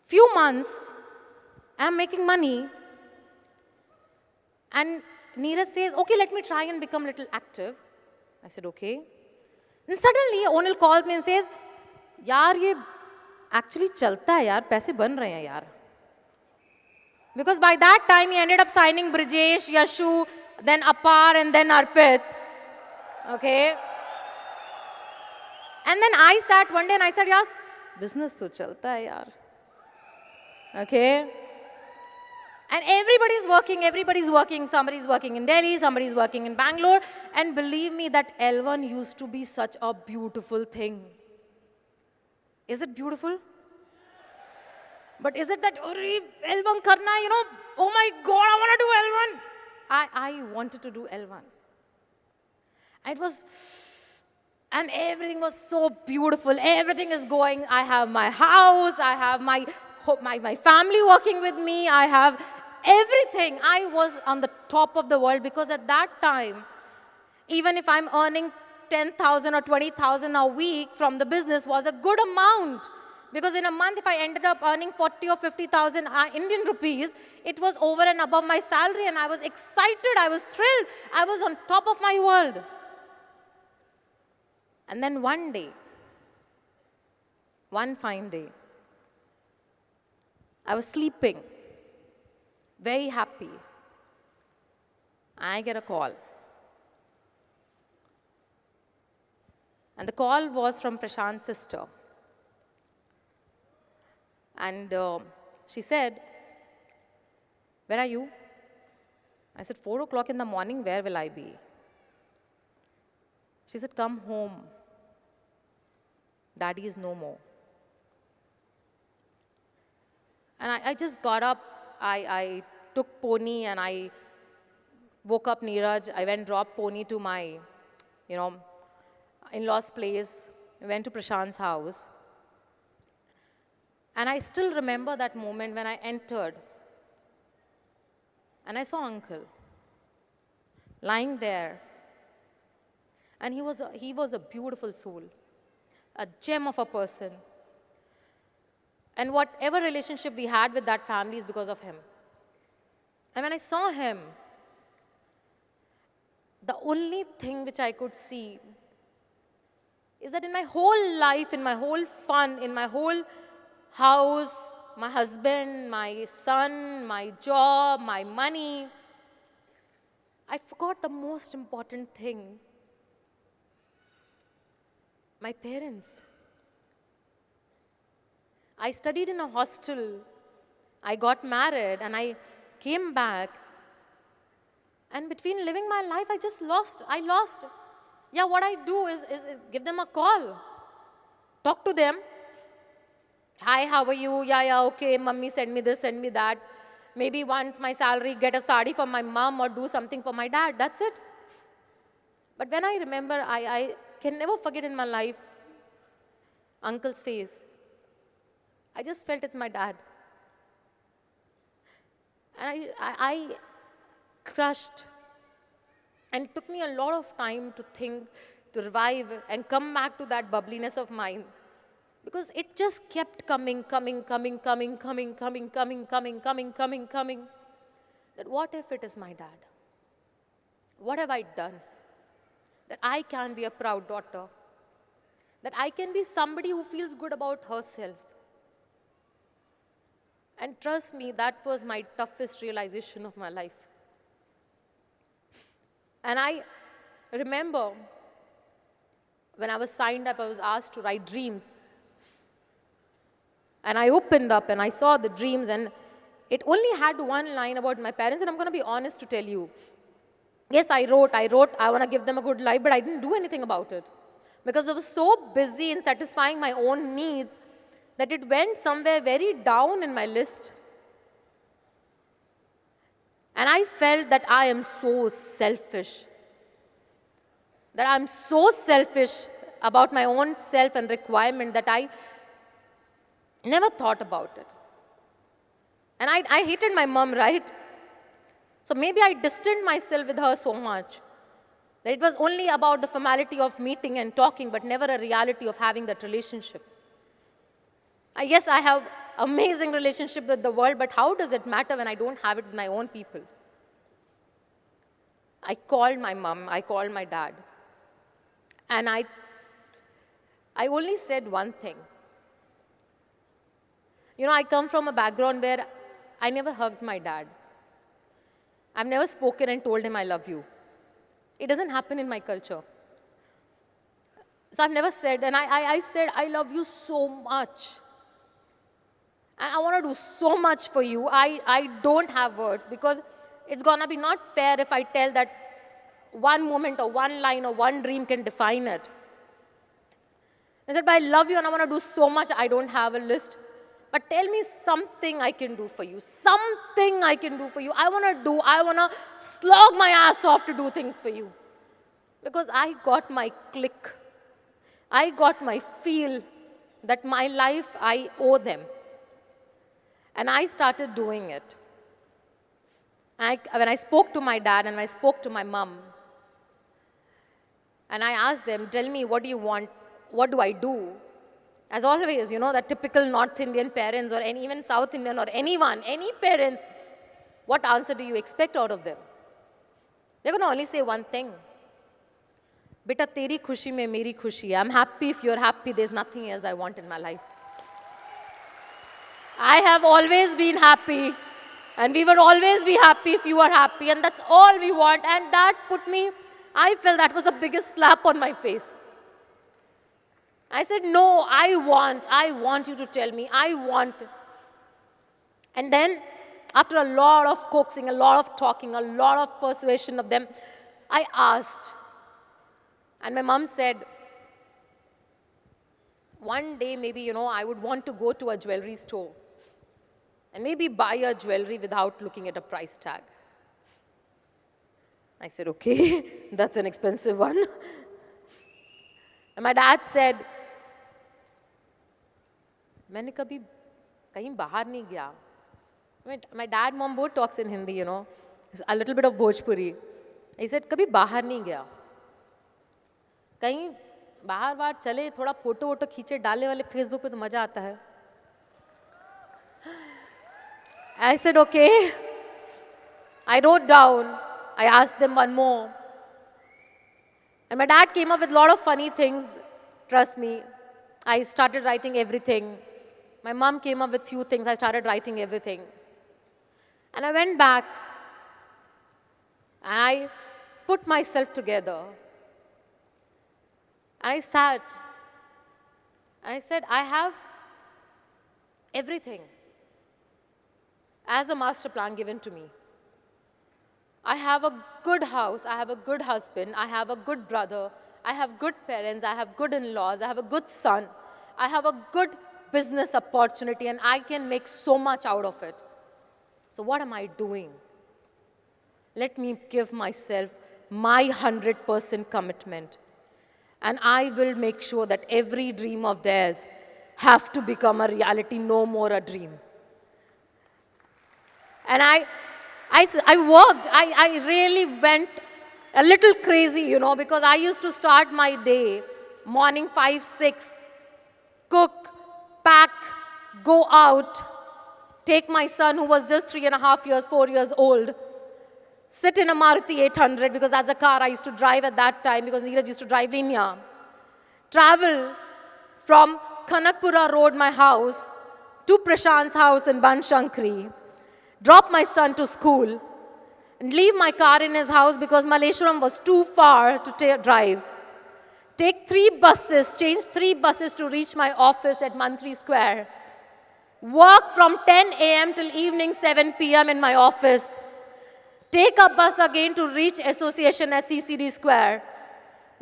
few months, I'm making money. And Neeraj says, okay, let me try and become a little active. I said, okay. And suddenly, Onil calls me and says, yaar, ye actually chalta hai yaar, paise ban rahe hain yaar. Because by that time, he ended up signing Brijesh, Yashu, then Apar, and then Arpit. Okay. And then I sat one day and I said, yaar, business to chalta hai yaar. Okay. And everybody's working. Somebody's working in Delhi, somebody's working in Bangalore. And believe me, that L1 used to be such a beautiful thing. Is it beautiful? But is it that, L1 karna, oh my God, I want to do L1. I wanted to do L1. And everything was so beautiful. Everything is going. I have my house. I have my family working with me. I have everything. I was on the top of the world because at that time, even if I'm earning 10,000 or 20,000 a week from the business was a good amount. Because in a month, if I ended up earning 40 or 50,000 Indian rupees, it was over and above my salary, and I was excited, I was thrilled, I was on top of my world. And then one day, one fine day, I was sleeping, very happy. I get a call. And the call was from Prashant's sister. And she said, where are you? I said, 4 o'clock in the morning, where will I be? She said, come home. Daddy is no more. And I just got up, I took Pony and I woke up Neeraj. I went dropped Pony to my, in-laws' place. I went to Prashant's house. And I still remember that moment when I entered. And I saw Uncle lying there. And he was a beautiful soul, a gem of a person. And whatever relationship we had with that family is because of him. And when I saw him, the only thing which I could see is that in my whole life, in my whole fun, in my whole house, my husband, my son, my job, my money, I forgot the most important thing. My parents. I studied in a hostel. I got married and I came back. And between living my life, I lost. Yeah, what I do is give them a call. Talk to them. Hi, how are you? Yeah, okay, mummy, send me this, send me that. Maybe once my salary, get a sari for my mom or do something for my dad. That's it. But when I remember, I can never forget in my life Uncle's face. I just felt it's my dad. And I crushed. And it took me a lot of time to think, to revive, and come back to that bubbliness of mine. Because it just kept coming. That what if it is my dad? What have I done? That I can be a proud daughter. That I can be somebody who feels good about herself. And trust me, that was my toughest realization of my life. And I remember when I was signed up, I was asked to write dreams. And I opened up and I saw the dreams, and it only had one line about my parents, and I'm going to be honest to tell you. Yes, I wrote, I want to give them a good life, but I didn't do anything about it. Because I was so busy in satisfying my own needs that it went somewhere very down in my list. And I felt that I am so selfish. That I'm so selfish about my own self and requirement that I never thought about it. And I hated my mom, right? So maybe I distanced myself with her so much that it was only about the formality of meeting and talking, but never a reality of having that relationship. Yes, I have amazing relationship with the world, but how does it matter when I don't have it with my own people? I called my mom, I called my dad. And I only said one thing. You know, I come from a background where I never hugged my dad. I've never spoken and told him I love you. It doesn't happen in my culture. So I've never said, and I said, I love you so much. And I want to do so much for you. I don't have words because it's going to be not fair if I tell that one moment or one line or one dream can define it. I said, but I love you and I want to do so much. I don't have a list. But tell me something I can do for you. Something I can do for you. I want to slog my ass off to do things for you. Because I got my click. I got my feel that my life, I owe them. And I started doing it. When I spoke to my dad and I spoke to my mom, and I asked them, tell me, what do you want? What do I do? As always, you know, that typical North Indian parents or even South Indian or anyone, any parents, what answer do you expect out of them? They're going to only say one thing. Beta, teri khushi mein meri khushi hai. I'm happy if you're happy. There's nothing else I want in my life. I have always been happy. And we will always be happy if you are happy. And that's all we want. And that I felt that was the biggest slap on my face. I said, no, I want you to tell me, I want. And then, after a lot of coaxing, a lot of talking, a lot of persuasion of them, I asked. And my mom said, one day maybe, you know, I would want to go to a jewelry store and maybe buy a jewelry without looking at a price tag. I said, okay, that's an expensive one. And my dad said, मैंने कभी कहीं बाहर नहीं गया. My dad, mom both talks in Hindi, you know, a little bit of Bhojpuri. He said, कभी बाहर नहीं गया. कहीं बाहर चले, थोड़ा फोटो वोटो खींचे डाले वाले फेसबुक पे तो मजा आता है. I said, okay. I wrote down. I asked them one more. And my dad came up with a lot of funny things. Trust me. I started writing everything. My mom came up with few things. I started writing everything. And I went back. And I put myself together. And I sat. And I said, I have everything as a master plan given to me. I have a good house, I have a good husband, I have a good brother, I have good parents, I have good in-laws, I have a good son, I have a good business opportunity and I can make so much out of it. So what am I doing? Let me give myself my 100% commitment and I will make sure that every dream of theirs have to become a reality, no more a dream. And I worked, I really went a little crazy, you know, because I used to start my day, morning 5, 6, cook, pack, go out, take my son who was just 3.5 years, 4 years old, sit in a Maruti 800 because that's a car I used to drive at that time because Neeraj used to drive linear, travel from Kanakpura Road, my house, to Prashant's house in Banshankari, drop my son to school, and leave my car in his house because Malleshwaram was too far to drive. Take 3 buses, change 3 buses to reach my office at Mantri Square. Work from 10 a.m. till evening 7 p.m. in my office. Take a bus again to reach association at CCD Square.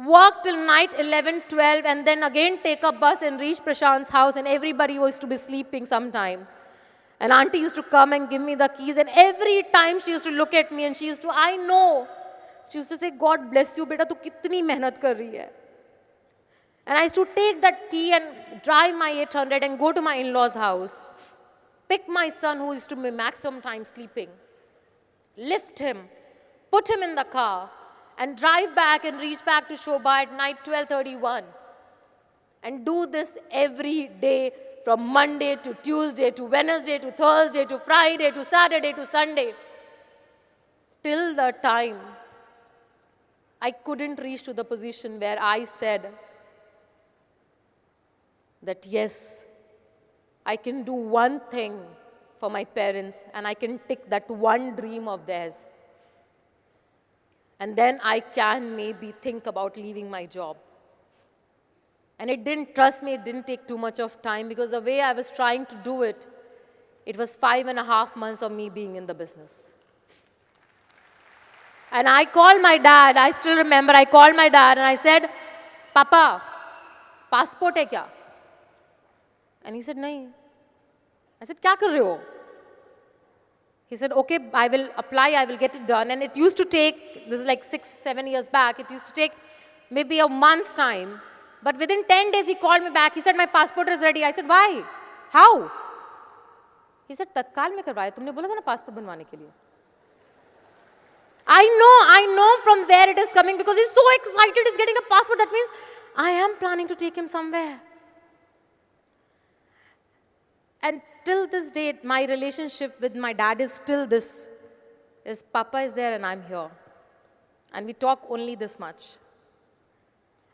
Work till night 11, 12, and then again take a bus and reach Prashant's house, and everybody used to be sleeping sometime. And auntie used to come and give me the keys, and every time she used to look at me and she used to, I know. She used to say, God bless you, beta, tu kitni mehnat kar rahi hai. And I used to take that key and drive my 800 and go to my in-laws' house. Pick my son who used to be maximum time sleeping. Lift him, put him in the car, and drive back and reach back to Shobha at night 12:31. And do this every day from Monday to Tuesday to Wednesday to Thursday to Friday to Saturday to Sunday. Till the time I couldn't reach to the position where I said that yes, I can do one thing for my parents and I can tick that one dream of theirs. And then I can maybe think about leaving my job. And it didn't, trust me, it didn't take too much of time because the way I was trying to do it, it was 5.5 months of me being in the business. And I called my dad, I still remember, I called my dad and I said, Papa, passport hai kya? And he said, nahi. I said, kya kar rahe ho? He said, okay, I will apply, I will get it done. And it used to take, this is like 6-7 years back, it used to take maybe a month's time. But within 10 days, he called me back. He said, my passport is ready. I said, why? How? He said, tatkal mein karwaya. Tumne bola tha na passport banwane ke liye. I know from where it is coming because he's so excited he's getting a passport. That means I am planning to take him somewhere. And till this date, my relationship with my dad is still this. Is Papa is there and I'm here. And we talk only this much.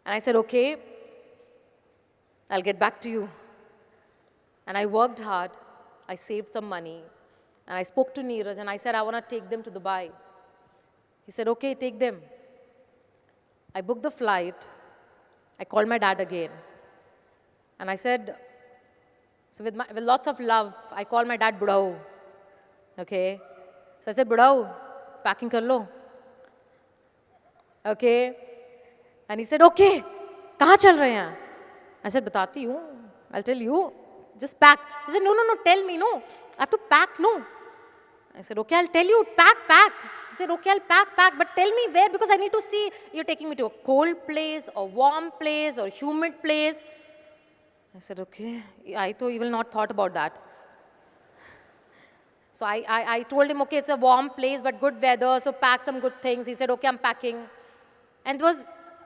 And I said, okay, I'll get back to you. And I worked hard. I saved some money. And I spoke to Neeraj and I said, I want to take them to Dubai. He said, okay, take them. I booked the flight. I called my dad again. And I said, so with lots of love, I called my dad Budhau. Okay. So I said, Budhau, packing kar lo. Okay. And he said, okay, kahan chal rahe hain? I said, batati hu. I'll tell you. Just pack. He said, no, tell me, no. I have to pack, no. I said, okay, I'll tell you, pack. He said, okay, I'll pack, but tell me where because I need to see. You're taking me to a cold place, or warm place, or humid place. I said, okay, I thought even not thought about that. So I told him, okay, it's a warm place, but good weather, so pack some good things. He said, okay, I'm packing. And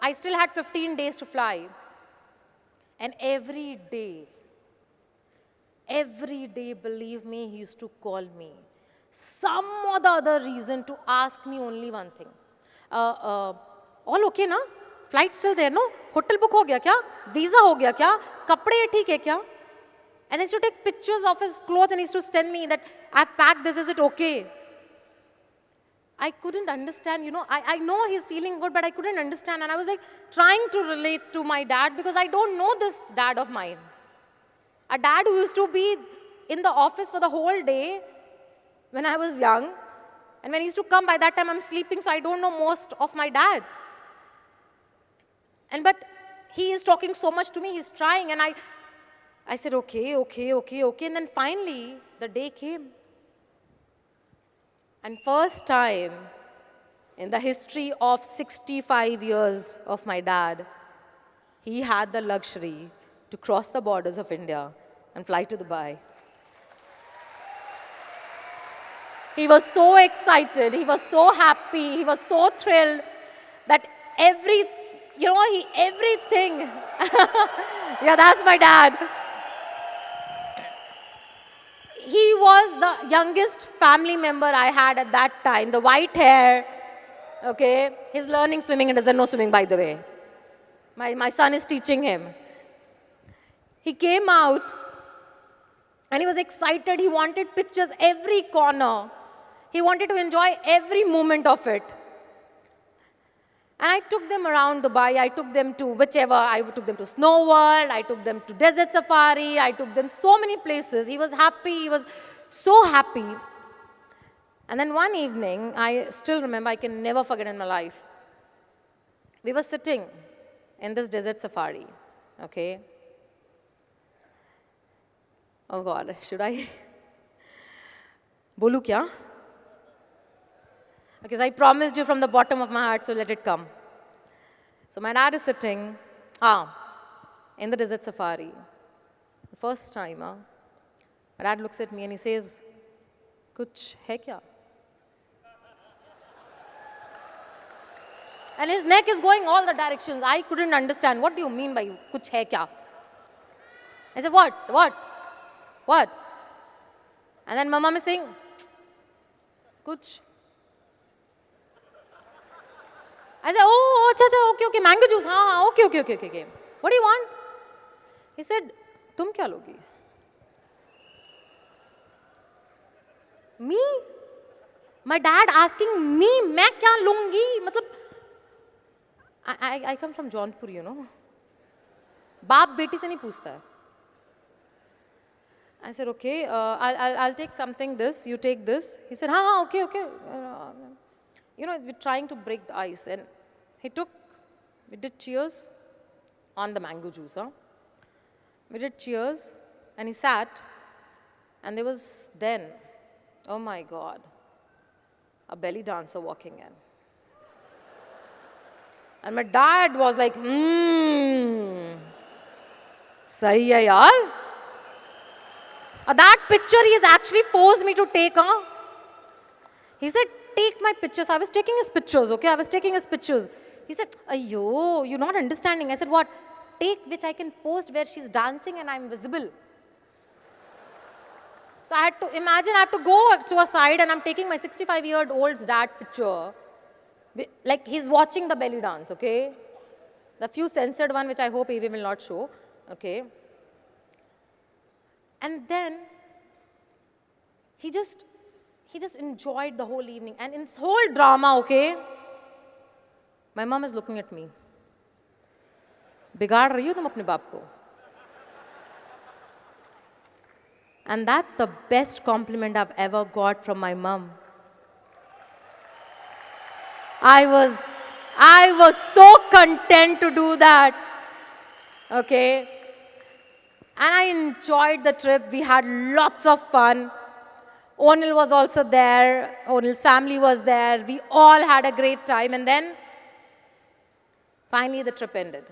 I still had 15 days to fly. And every day, believe me, he used to call me. Some or the other reason to ask me only one thing. All okay, na? Flight still there, no? Hotel book ho gaya kya? Visa ho gaya kya? Kapde theek hai kya? And he used to take pictures of his clothes and he used to send me that, I've packed this, is it okay? I couldn't understand, I know he's feeling good, but I couldn't understand. And I was like trying to relate to my dad because I don't know this dad of mine. A dad who used to be in the office for the whole day when I was young. And when he used to come, by that time I'm sleeping, so I don't know most of my dad. But he is talking so much to me, he's trying. And I said, okay. And then finally, the day came. And first time in the history of 65 years of my dad, he had the luxury to cross the borders of India and fly to Dubai. He was so excited, he was so happy, he was so thrilled that everything, yeah, that's my dad. He was the youngest family member I had at that time, the white hair, okay. He's learning swimming and doesn't know swimming, by the way. My son is teaching him. He came out and he was excited. He wanted pictures every corner. He wanted to enjoy every moment of it. And I took them around Dubai. I took them to I took them to Snow World. I took them to Desert Safari. I took them so many places. He was happy. He was so happy. And then one evening, I still remember, I can never forget in my life. We were sitting in this Desert Safari, okay? Oh God, should I? Bolu kya? Okay, so I promised you from the bottom of my heart, so let it come. So my dad is sitting, in the Desert Safari. The first time, my dad looks at me and he says, "Kuch hai kya?" And his neck is going all the directions. I couldn't understand. What do you mean by kuch hai kya? I said, what? And then my mom is saying, kuch. I said, oh, अच्छा, okay, mango juice, हाँ, okay. What do you want? He said, तुम क्या लोगी? Me? My dad asking me, मैं क्या लूँगी? मतलब, I come from Jaunpur, you know. बाप बेटी से नहीं पूछता है. I said, okay, I'll take something this, you take this. He said, okay. You know, we're trying to break the ice. And we did cheers on the mango juice. Huh? We did cheers, and he sat, and there was then, oh my God, a belly dancer walking in. And my dad was like, sahi hai yaar. That picture he has actually forced me to take. Huh? He said, take my pictures. I was taking his pictures, okay? I was taking his pictures. He said, ayyo, you're not understanding. I said, what? Take which I can post where she's dancing and I'm visible. So I had to imagine I have to go to a side and I'm taking my 65-year-old's dad picture. Like he's watching the belly dance, okay? The few censored one which I hope AV will not show, okay? And then he just enjoyed the whole evening. And in this whole drama, okay, my mom is looking at me. बिगाड़ रही हो तुम अपने बाप को. And that's the best compliment I've ever got from my mom. I was so content to do that. Okay. And I enjoyed the trip. We had lots of fun. Onil was also there. Onil's family was there. We all had a great time. And then, finally, the trip ended.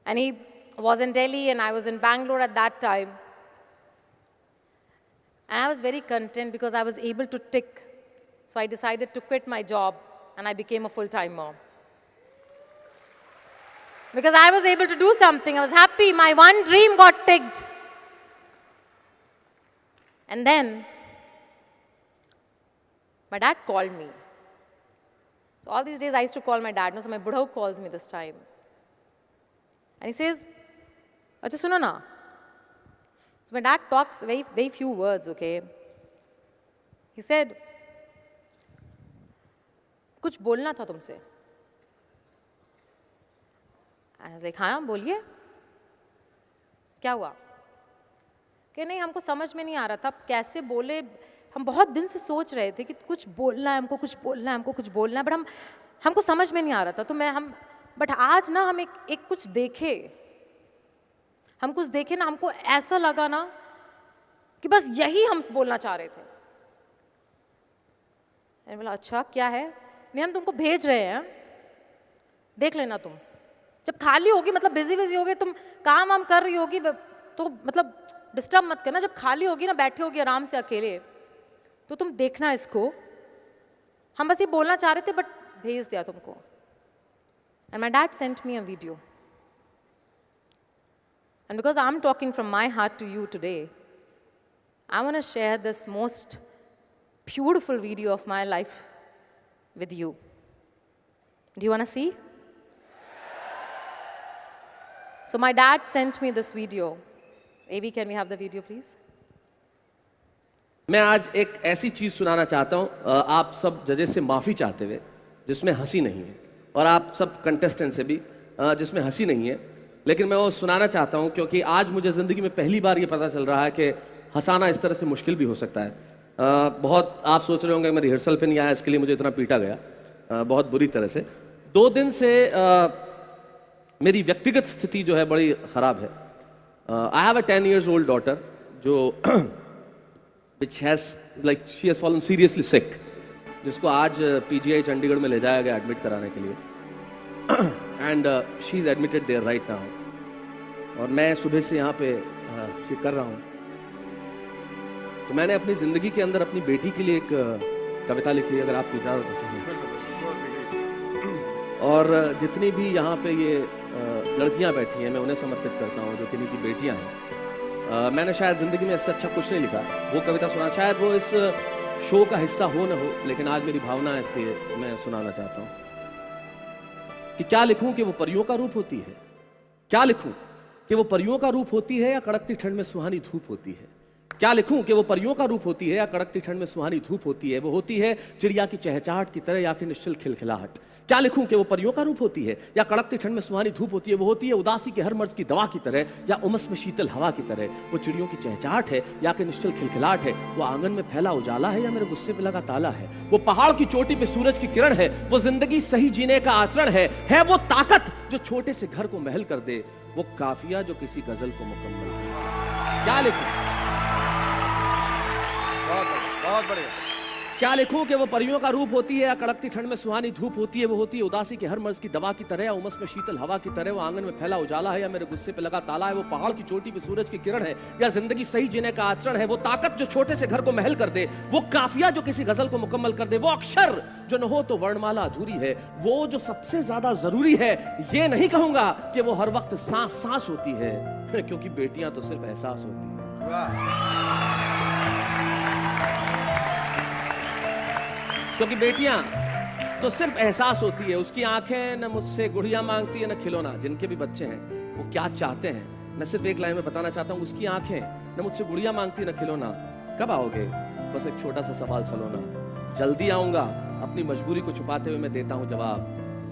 And he was in Delhi and I was in Bangalore at that time. And I was very content because I was able to tick. So I decided to quit my job and I became a full-time mom. Because I was able to do something. I was happy. My one dream got ticked. And then, my dad called me. So all these days I used to call my dad. No, so my budhau calls me this time. And he says, "Acha suno na." So my dad talks very few words, okay? He said, "कुछ बोलना था तुमसे." I was like, हाँ बोलिए. क्या हुआ? कि नहीं हमको समझ में नहीं आ रहा था कैसे बोले. हम बहुत दिन से सोच रहे थे कि कुछ बोलना है हमको, कुछ बोलना है हमको, कुछ बोलना है, बट हमको समझ में नहीं आ रहा था. तो बट आज ना हम एक कुछ देखे. हम कुछ देखे ना, हमको ऐसा लगा ना कि बस यही हम बोलना चाह रहे थे. मैंने बोला अच्छा क्या है? नहीं हम तुमको भेज रहे हैं, देख लेना तुम. जब खाली होगी, मतलब बिजी होगी, तुम काम वाम कर रही होगी तो मतलब डिस्टर्ब मत करना. जब खाली होगी ना, बैठी होगी आराम से अकेले, तो तुम देखना इसको. हम बस ये बोलना चाह रहे थे बट भेज दिया तुमको. And my dad sent me a video. And because I'm talking from my heart to you today, I want to share this most beautiful video of my life with you. Do you want to see? So my dad sent me this video. AV, can we have the video, please? मैं आज एक ऐसी चीज सुनाना चाहता हूं आप सब जजेस से माफी चाहते हुए, जिसमें हंसी नहीं है, और आप सब कंटेस्टेंट से भी जिसमें हंसी नहीं है. लेकिन मैं वो सुनाना चाहता हूं क्योंकि आज मुझे ज़िंदगी में पहली बार ये पता चल रहा है कि हंसाना इस तरह से मुश्किल भी हो सकता है. बहुत आप सोच रहे होंगे मैं रिहर्सल पे नहीं आया, इसके लिए मुझे इतना पीटा गया बहुत बुरी तरह से. 2 दिन से मेरी व्यक्तिगत स्थिति जो है बड़ी ख़राब है. I have a 10 years old daughter जो which has like she has fallen seriously sick, जिसको आज PGI चंडीगढ़ में ले जाया गया एडमिट कराने के लिए. And she is admitted there right now. और मैं सुबह से यहाँ पे कर रहा हूँ. तो मैंने अपनी ज़िंदगी के अंदर अपनी बेटी के लिए एक कविता लिखी है, अगर आप इजाज़त देते हैं. और जितनी भी यहाँ पे ये लड़कियाँ बैठी हैं, मैं उन्हें समर्पित करता हूँ जो किन्हीं की बेटियाँ हैं. मैंने शायद ज़िंदगी में इससे अच्छा कुछ नहीं लिखा. वो कविता सुना, शायद वो इस शो का हिस्सा हो न हो, लेकिन आज मेरी भावना है इसलिए मैं सुनाना चाहता हूं कि क्या लिखूं कि वो परियों का रूप होती है, क्या लिखूं कि वो परियों का रूप होती है या कड़कती ठंड में सुहानी धूप होती है, क्या लिखूं कि वो परियों का रूप होती है या कड़कती ठंड में सुहानी धूप होती है, वो होती है चिड़िया की चहचहाहट की तरह या फिर निश्चल खिलखिलाहट। क्या लिखूं कि वो परियों का रूप होती है या कड़कती ठंड में सुहानी धूप होती है, वो होती है उदासी के हर मर्ज की दवा की तरह या उमस में शीतल हवा की तरह, वो चिड़ियों की चहचहाहट है या कि निश्चल खिलखिलाहट है, वो आंगन में फैला उजाला है या मेरे गुस्से पे लगा ताला है, वो पहाड़ की चोटी पे सूरज की किरण है, वो जिंदगी सही जीने का आचरण है वो ताकत जो छोटे से घर को महल कर दे, वो काफिया जो किसी गजल को मुकम्मल करे। क्या लिखूं, बहुत बढ़िया। क्या लिखूं कि वो परियों का रूप होती है या कड़कती ठंड में सुहानी धूप होती है, वो होती है उदासी के हर मर्ज की दवा की तरह या उमस में शीतल हवा की तरह, वो आंगन में फैला उजाला है या मेरे गुस्से पे लगा ताला है, वो पहाड़ की चोटी पे सूरज की किरण है या जिंदगी सही जीने का आचरण है, वो ताकत जो छोटे से घर को महल कर दे, वो काफिया जो किसी गजल को मुकम्मल कर दे, वो अक्षर जो न हो तो वर्णमाला अधूरी है, वो जो सबसे ज्यादा जरूरी है। ये नहीं कहूंगा कि वो हर वक्त सांस सांस होती है, क्योंकि बेटियां तो सिर्फ एहसास होती है। क्योंकि बेटियां तो सिर्फ एहसास होती है, उसकी आंखें न मुझसे गुड़िया मांगती है न खिलौना। जिनके भी बच्चे हैं वो क्या चाहते हैं, मैं सिर्फ एक लाइन में बताना चाहता हूं, उसकी आंखें न मुझसे गुड़िया मांगती न खिलौना, कब आओगे, बस एक छोटा सा सवाल सलोना, जल्दी आऊंगा, अपनी मजबूरी को छुपाते हुए मैं देता हूं जवाब,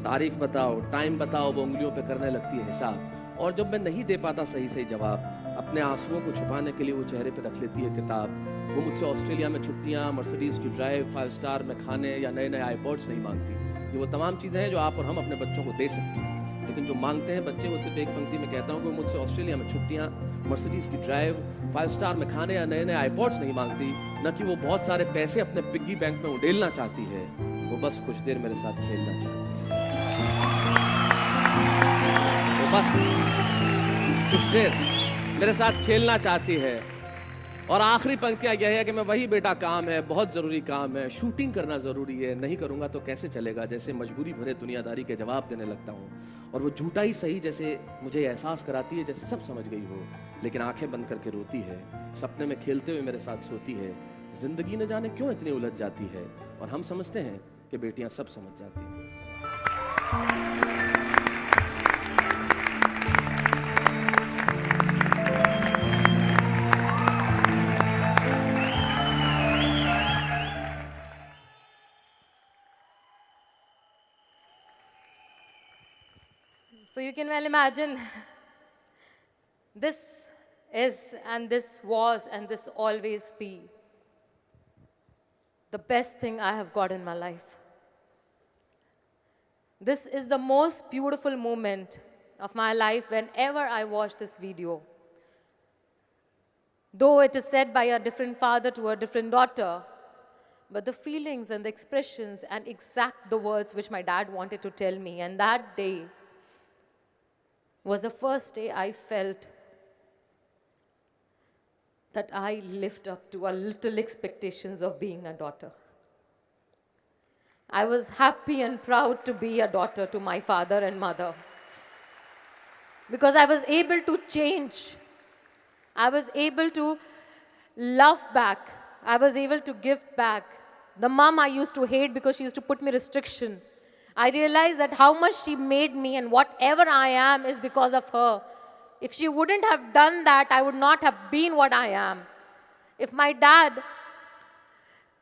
तारीख बताओ, टाइम बताओ, वो उंगलियों पे करने लगती है हिसाब, और जब मैं नहीं दे पाता सही सही जवाब, अपने आंसुओं को छुपाने के लिए वो चेहरे पे रख लेती है किताब। वो मुझसे ऑस्ट्रेलिया में छुट्टियां, मर्सिडीज की ड्राइव, 5 स्टार में खाने या नए नए आईपॉड्स नहीं मांगती। ये वो तमाम चीज़ें हैं जो आप और हम अपने बच्चों को दे सकते हैं, लेकिन जो मांगते हैं बच्चे, वो सिर्फ एक पंक्ति में कहता हूँ कि वो मुझसे ऑस्ट्रेलिया में छुट्टियां, मर्सिडीज की ड्राइव, 5 स्टार में खाने या नए नए आईपॉड्स नहीं मांगती, न कि वो बहुत सारे पैसे अपने पिग्गी बैंक में उड़ेलना चाहती है, वो बस कुछ देर मेरे साथ खेलना चाहती है, वो बस कुछ देर मेरे साथ खेलना चाहती है। और आखिरी पंक्तियां यह है कि मैं वही बेटा काम है, बहुत ज़रूरी काम है, शूटिंग करना ज़रूरी है, नहीं करूँगा तो कैसे चलेगा, जैसे मजबूरी भरे दुनियादारी के जवाब देने लगता हूँ। और वो झूठा ही सही जैसे मुझे एहसास कराती है जैसे सब समझ गई हो, लेकिन आंखें बंद करके रोती है, सपने में खेलते हुए मेरे साथ सोती है। जिंदगी न जाने क्यों इतनी उलझ जाती है, और हम समझते हैं कि बेटियां सब समझ जाती हैं। So you can well imagine, this is and this was and this always be the best thing I have got in my life. This is the most beautiful moment of my life whenever I watch this video. Though it is said by a different father to a different daughter, but the feelings and the expressions and exact the words which my dad wanted to tell me, and that day was the first day I felt that I lived up to a little expectations of being a daughter. I was happy and proud to be a daughter to my father and mother, because I was able to change. I was able to love back. I was able to give back. The mom I used to hate because she used to put me restriction. I realized that how much she made me, and whatever I am is because of her. If she wouldn't have done that, I would not have been what I am. If my dad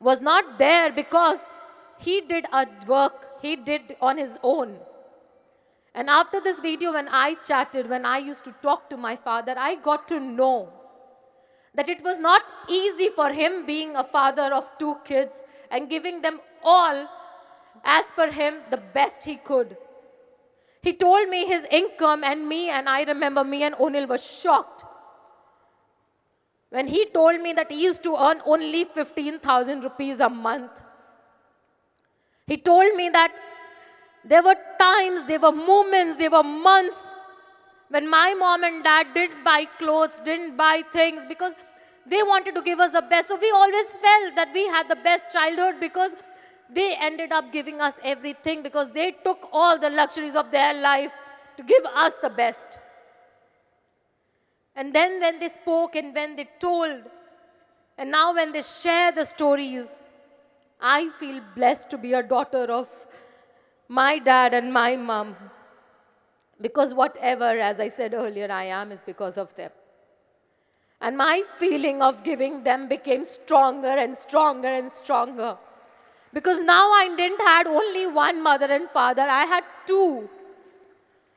was not there because he did a work, he did on his own. And after this video, when I chatted, when I used to talk to my father, I got to know that it was not easy for him being a father of 2 kids and giving them all, as per him, the best he could. He told me his income, and I remember me and Onil were shocked when he told me that he used to earn only 15,000 rupees a month. He told me that there were times, there were moments, there were months when my mom and dad didn't buy clothes, didn't buy things because they wanted to give us the best. So we always felt that we had the best childhood because they ended up giving us everything, because they took all the luxuries of their life to give us the best. And then when they spoke and when they told, and now when they share the stories, I feel blessed to be a daughter of my dad and my mom. Because whatever, as I said earlier, I am is because of them. And my feeling of giving them became stronger and stronger and stronger. Because now I didn't had only one mother and father, I had two.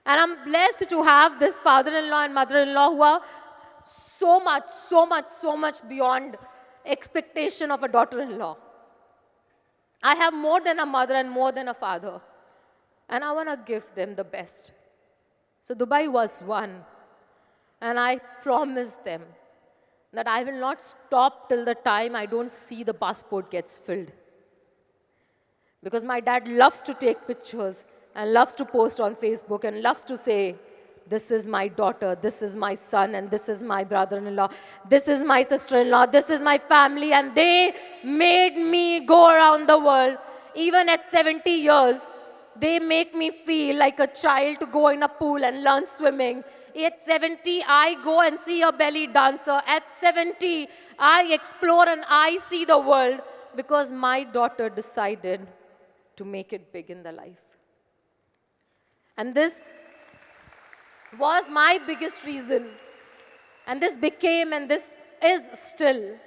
And I'm blessed to have this father-in-law and mother-in-law who are so much beyond expectation of a daughter-in-law. I have more than a mother and more than a father. And I want to give them the best. So Dubai was one. And I promised them that I will not stop till the time I don't see the passport gets filled. Because my dad loves to take pictures and loves to post on Facebook and loves to say, this is my daughter, this is my son, and this is my brother-in-law, this is my sister-in-law, this is my family, and they made me go around the world. Even at 70 years, they make me feel like a child to go in a pool and learn swimming. At 70, I go and see a belly dancer. At 70, I explore and I see the world because my daughter decided to make it big in the life. And this was my biggest reason. And this became, and this is still.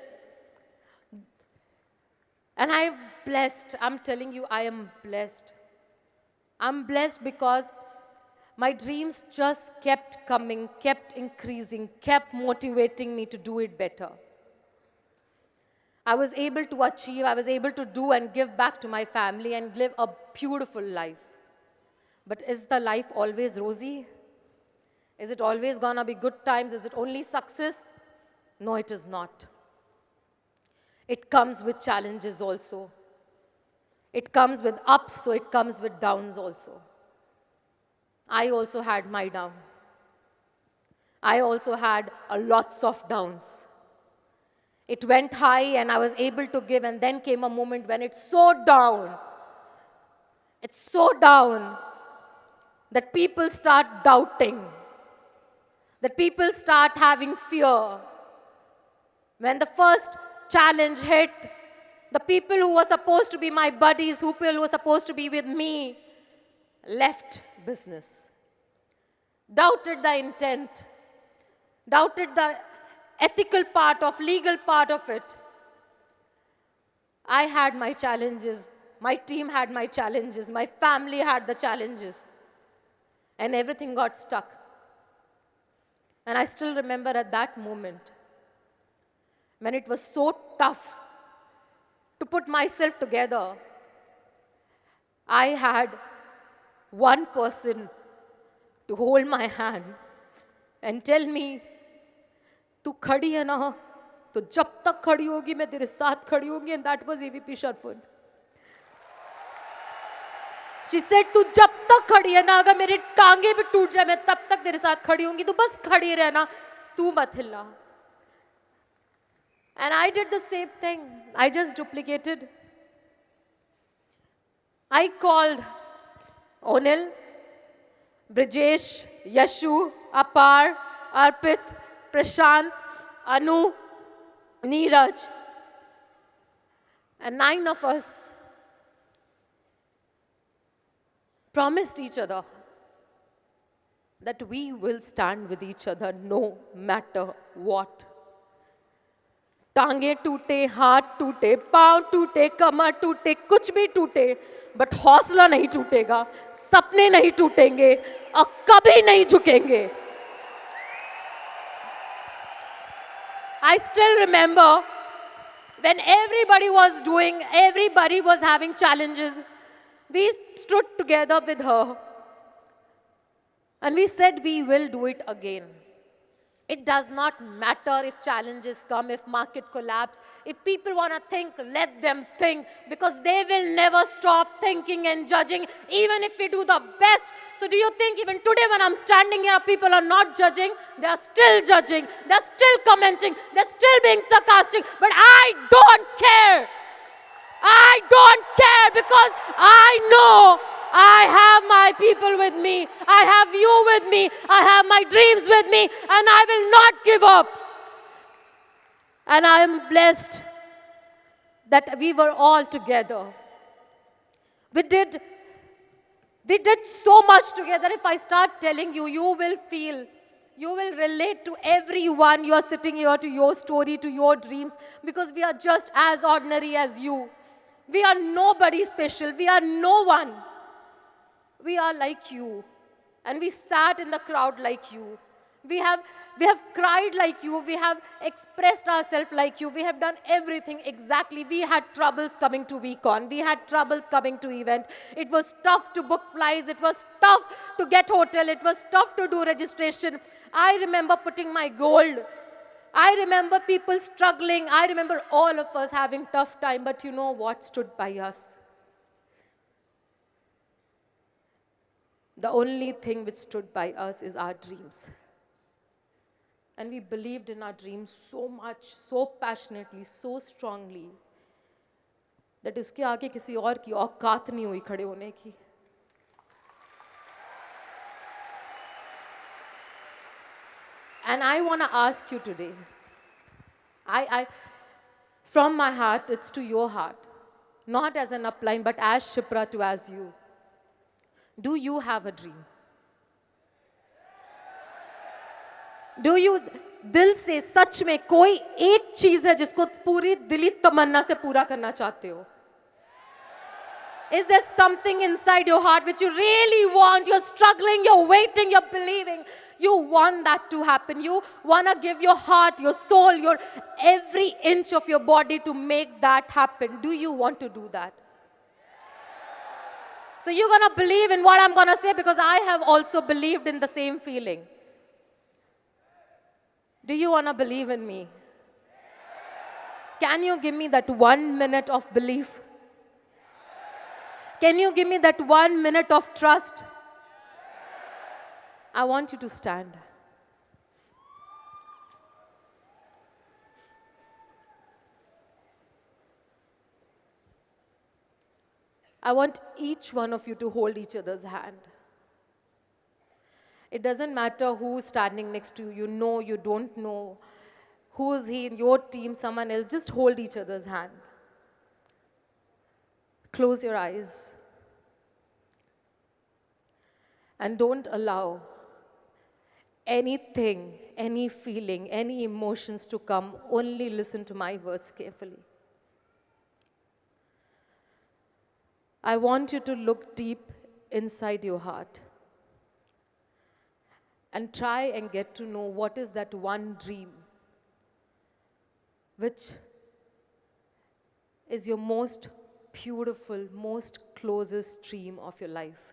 And I'm blessed. I'm telling you, I am blessed. I'm blessed because my dreams just kept coming, kept increasing, kept motivating me to do it better. I was able to achieve, I was able to do and give back to my family and live a beautiful life. But is the life always rosy? Is it always gonna be good times? Is it only success? No, it is not. It comes with challenges also. It comes with ups, so it comes with downs also. I also had my down. I also had lots of downs. It went high and I was able to give, and then came a moment when it's so down. It's so down that people start doubting, that people start having fear. When the first challenge hit, the people who were supposed to be my buddies, people who were supposed to be with me, left business. Doubted the intent, doubted the ethical part of, legal part of it. I had my challenges, my team had my challenges, my family had the challenges, and everything got stuck. And I still remember at that moment, when it was so tough to put myself together, I had one person to hold my hand and tell me, तू खड़ी है ना, तो जब तक खड़ी होगी मैं तेरे साथ खड़ी होंगी. And that was AVP Shipra. She said, तू जब तक खड़ी है ना, अगर मेरी टांगे भी टूट जाए मैं तब तक तेरे साथ खड़ी होंगी, तू बस खड़ी रहना, तू मत हिलना. And I did the same thing. I just duplicated. I called Onil, Brijesh, Yashu, Apar, Arpit, Prashant, Anu, Neeraj, and 9 of us promised each other that we will stand with each other no matter what. टांगे टूटे, हाथ टूटे, पांव टूटे, कमर टूटे, कुछ भी टूटे, बट हौसला नहीं टूटेगा, सपने नहीं टूटेंगे और कभी नहीं झुकेंगे. I still remember when everybody was having challenges, we stood together with her and we said we will do it again. It does not matter if challenges come, if market collapse, if people want to think, let them think, because they will never stop thinking and judging, even if we do the best. So do you think even today when I'm standing here, people are not judging? They are still judging, they're still commenting, they're still being sarcastic, but I don't care. I don't care because I know I have my people with me. I have you with me. I have my dreams with me. And I will not give up. And I am blessed that we were all together. We did so much together. If I start telling you, you will feel, you will relate to everyone. You are sitting here, to your story, to your dreams, because we are just as ordinary as you. We are nobody special. We are no one. We are like you. And we sat in the crowd like you. We have cried like you. We have expressed ourselves like you. We have done everything exactly. We had troubles coming to VCon. We had troubles coming to event. It was tough to book flights. It was tough to get hotel. It was tough to do registration. I remember putting my gold. I remember people struggling. I remember all of us having tough time. But you know what stood by us? The only thing which stood by us is our dreams. And we believed in our dreams so much, so passionately, so strongly, that उसके आगे किसी और की औकात नहीं हुई खड़े होने की. And I want to ask you today, from my heart, it's to your heart, not as an upline, but as Shipra to as you. Do you have a dream? Do you दिल से सच में कोई एक चीज है जिसको पूरी दिली तमन्ना से पूरा करना चाहते हो? Is there something inside your heart which you really want? You're struggling, you're waiting, you're believing. You want that to happen. You want to give your heart, your soul, your every inch of your body to make that happen. Do you want to do that? So you're going to believe in what I'm going to say, because I have also believed in the same feeling. Do you want to believe in me? Can you give me that 1 minute of belief? Can you give me that 1 minute of trust? I want you to stand. I want each one of you to hold each other's hand. It doesn't matter who's standing next to you, you know, you don't know. Who's he in your team, someone else, just hold each other's hand. Close your eyes. And don't allow anything, any feeling, any emotions to come. Only listen to my words carefully. I want you to look deep inside your heart and try and get to know what is that one dream which is your most beautiful, most closest dream of your life.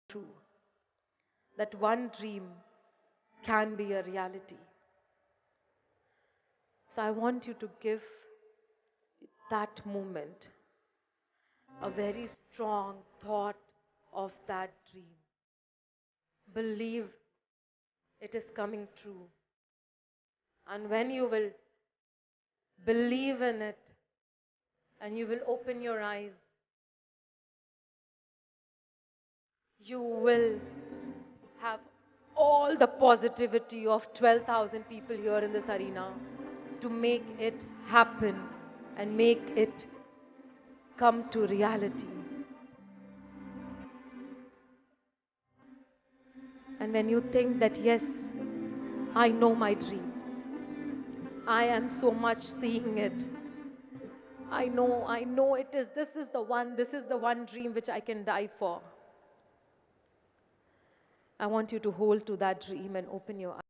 true. That one dream can be a reality. So I want you to give that moment a very strong thought of that dream. Believe it is coming true. And when you will believe in it and you will open your eyes, you will have all the positivity of 12,000 people here in this arena to make it happen and make it come to reality. And when you think that, yes, I know my dream, I am so much seeing it. I know this is the one dream which I can die for. I want you to hold to that dream and open your eyes.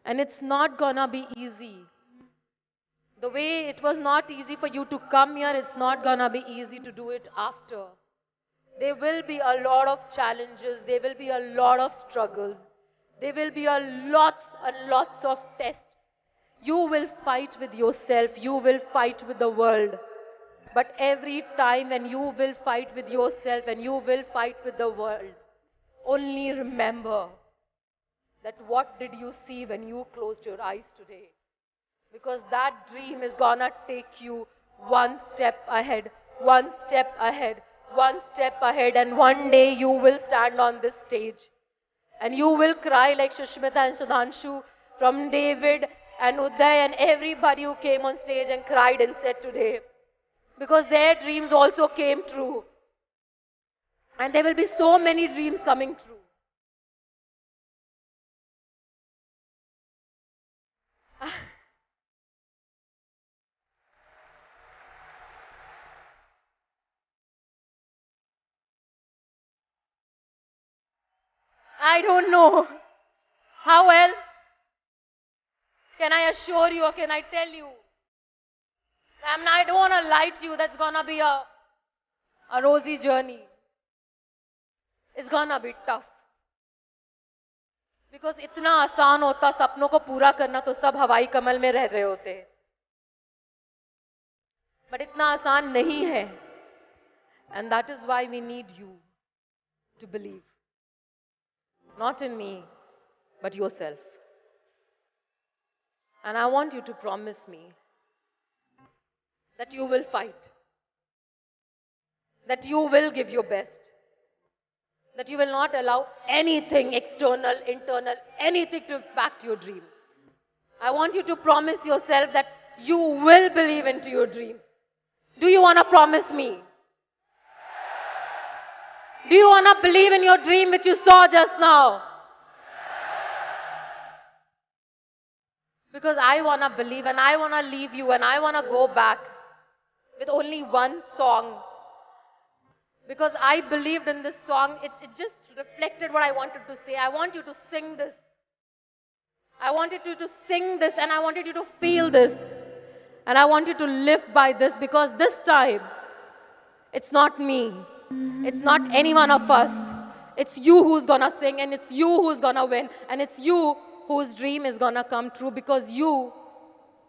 And it's not gonna be easy. The way it was not easy for you to come here, it's not gonna be easy to do it after. There will be a lot of challenges, there will be a lot of struggles, there will be a lots and lots of tests. You will fight with yourself, you will fight with the world. But every time when you will fight with yourself and you will fight with the world, only remember that what did you see when you closed your eyes today? Because that dream is gonna take you one step ahead, one step ahead, one step ahead, and one day you will stand on this stage and you will cry like Shushmita and Sudhanshu, from David and Uday and everybody who came on stage and cried and said today, because their dreams also came true. And there will be so many dreams coming true. I don't know. How else can I assure you or can I tell you? I mean, I don't want to lie to you. That's gonna be a rosy journey. It's gonna be tough. Because इतना आसान होता सपनों को पूरा करना तो सब हवाई कमल में रह रहे होते. But इतना आसान नहीं है. And that is why we need you to believe. Not in me, but yourself. And I want you to promise me that you will fight, that you will give your best, that you will not allow anything external, internal, anything to impact your dream. I want you to promise yourself that you will believe into your dreams. Do you want to promise me? Do you want to believe in your dream which you saw just now? Because I want to believe and I want to leave you and I want to go back with only one song. Because I believed in this song, it just reflected what I wanted to say. I want you to sing this. I wanted you to sing this and I wanted you to feel this. And I want you to live by this because this time, it's not me. It's not any one of us. It's you who's gonna sing and it's you who's gonna win. And it's you whose dream is gonna come true because you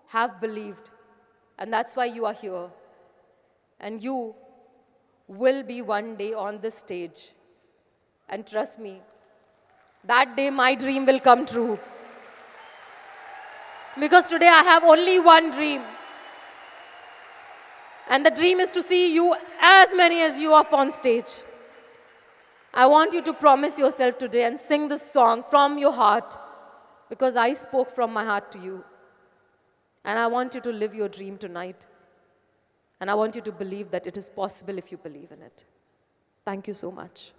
have believed. And that's why you are here. And you will be one day on this stage. And trust me, that day my dream will come true. Because today I have only one dream. And the dream is to see you, as many as you, up on stage. I want you to promise yourself today and sing this song from your heart. Because I spoke from my heart to you. And I want you to live your dream tonight. And I want you to believe that it is possible if you believe in it. Thank you so much.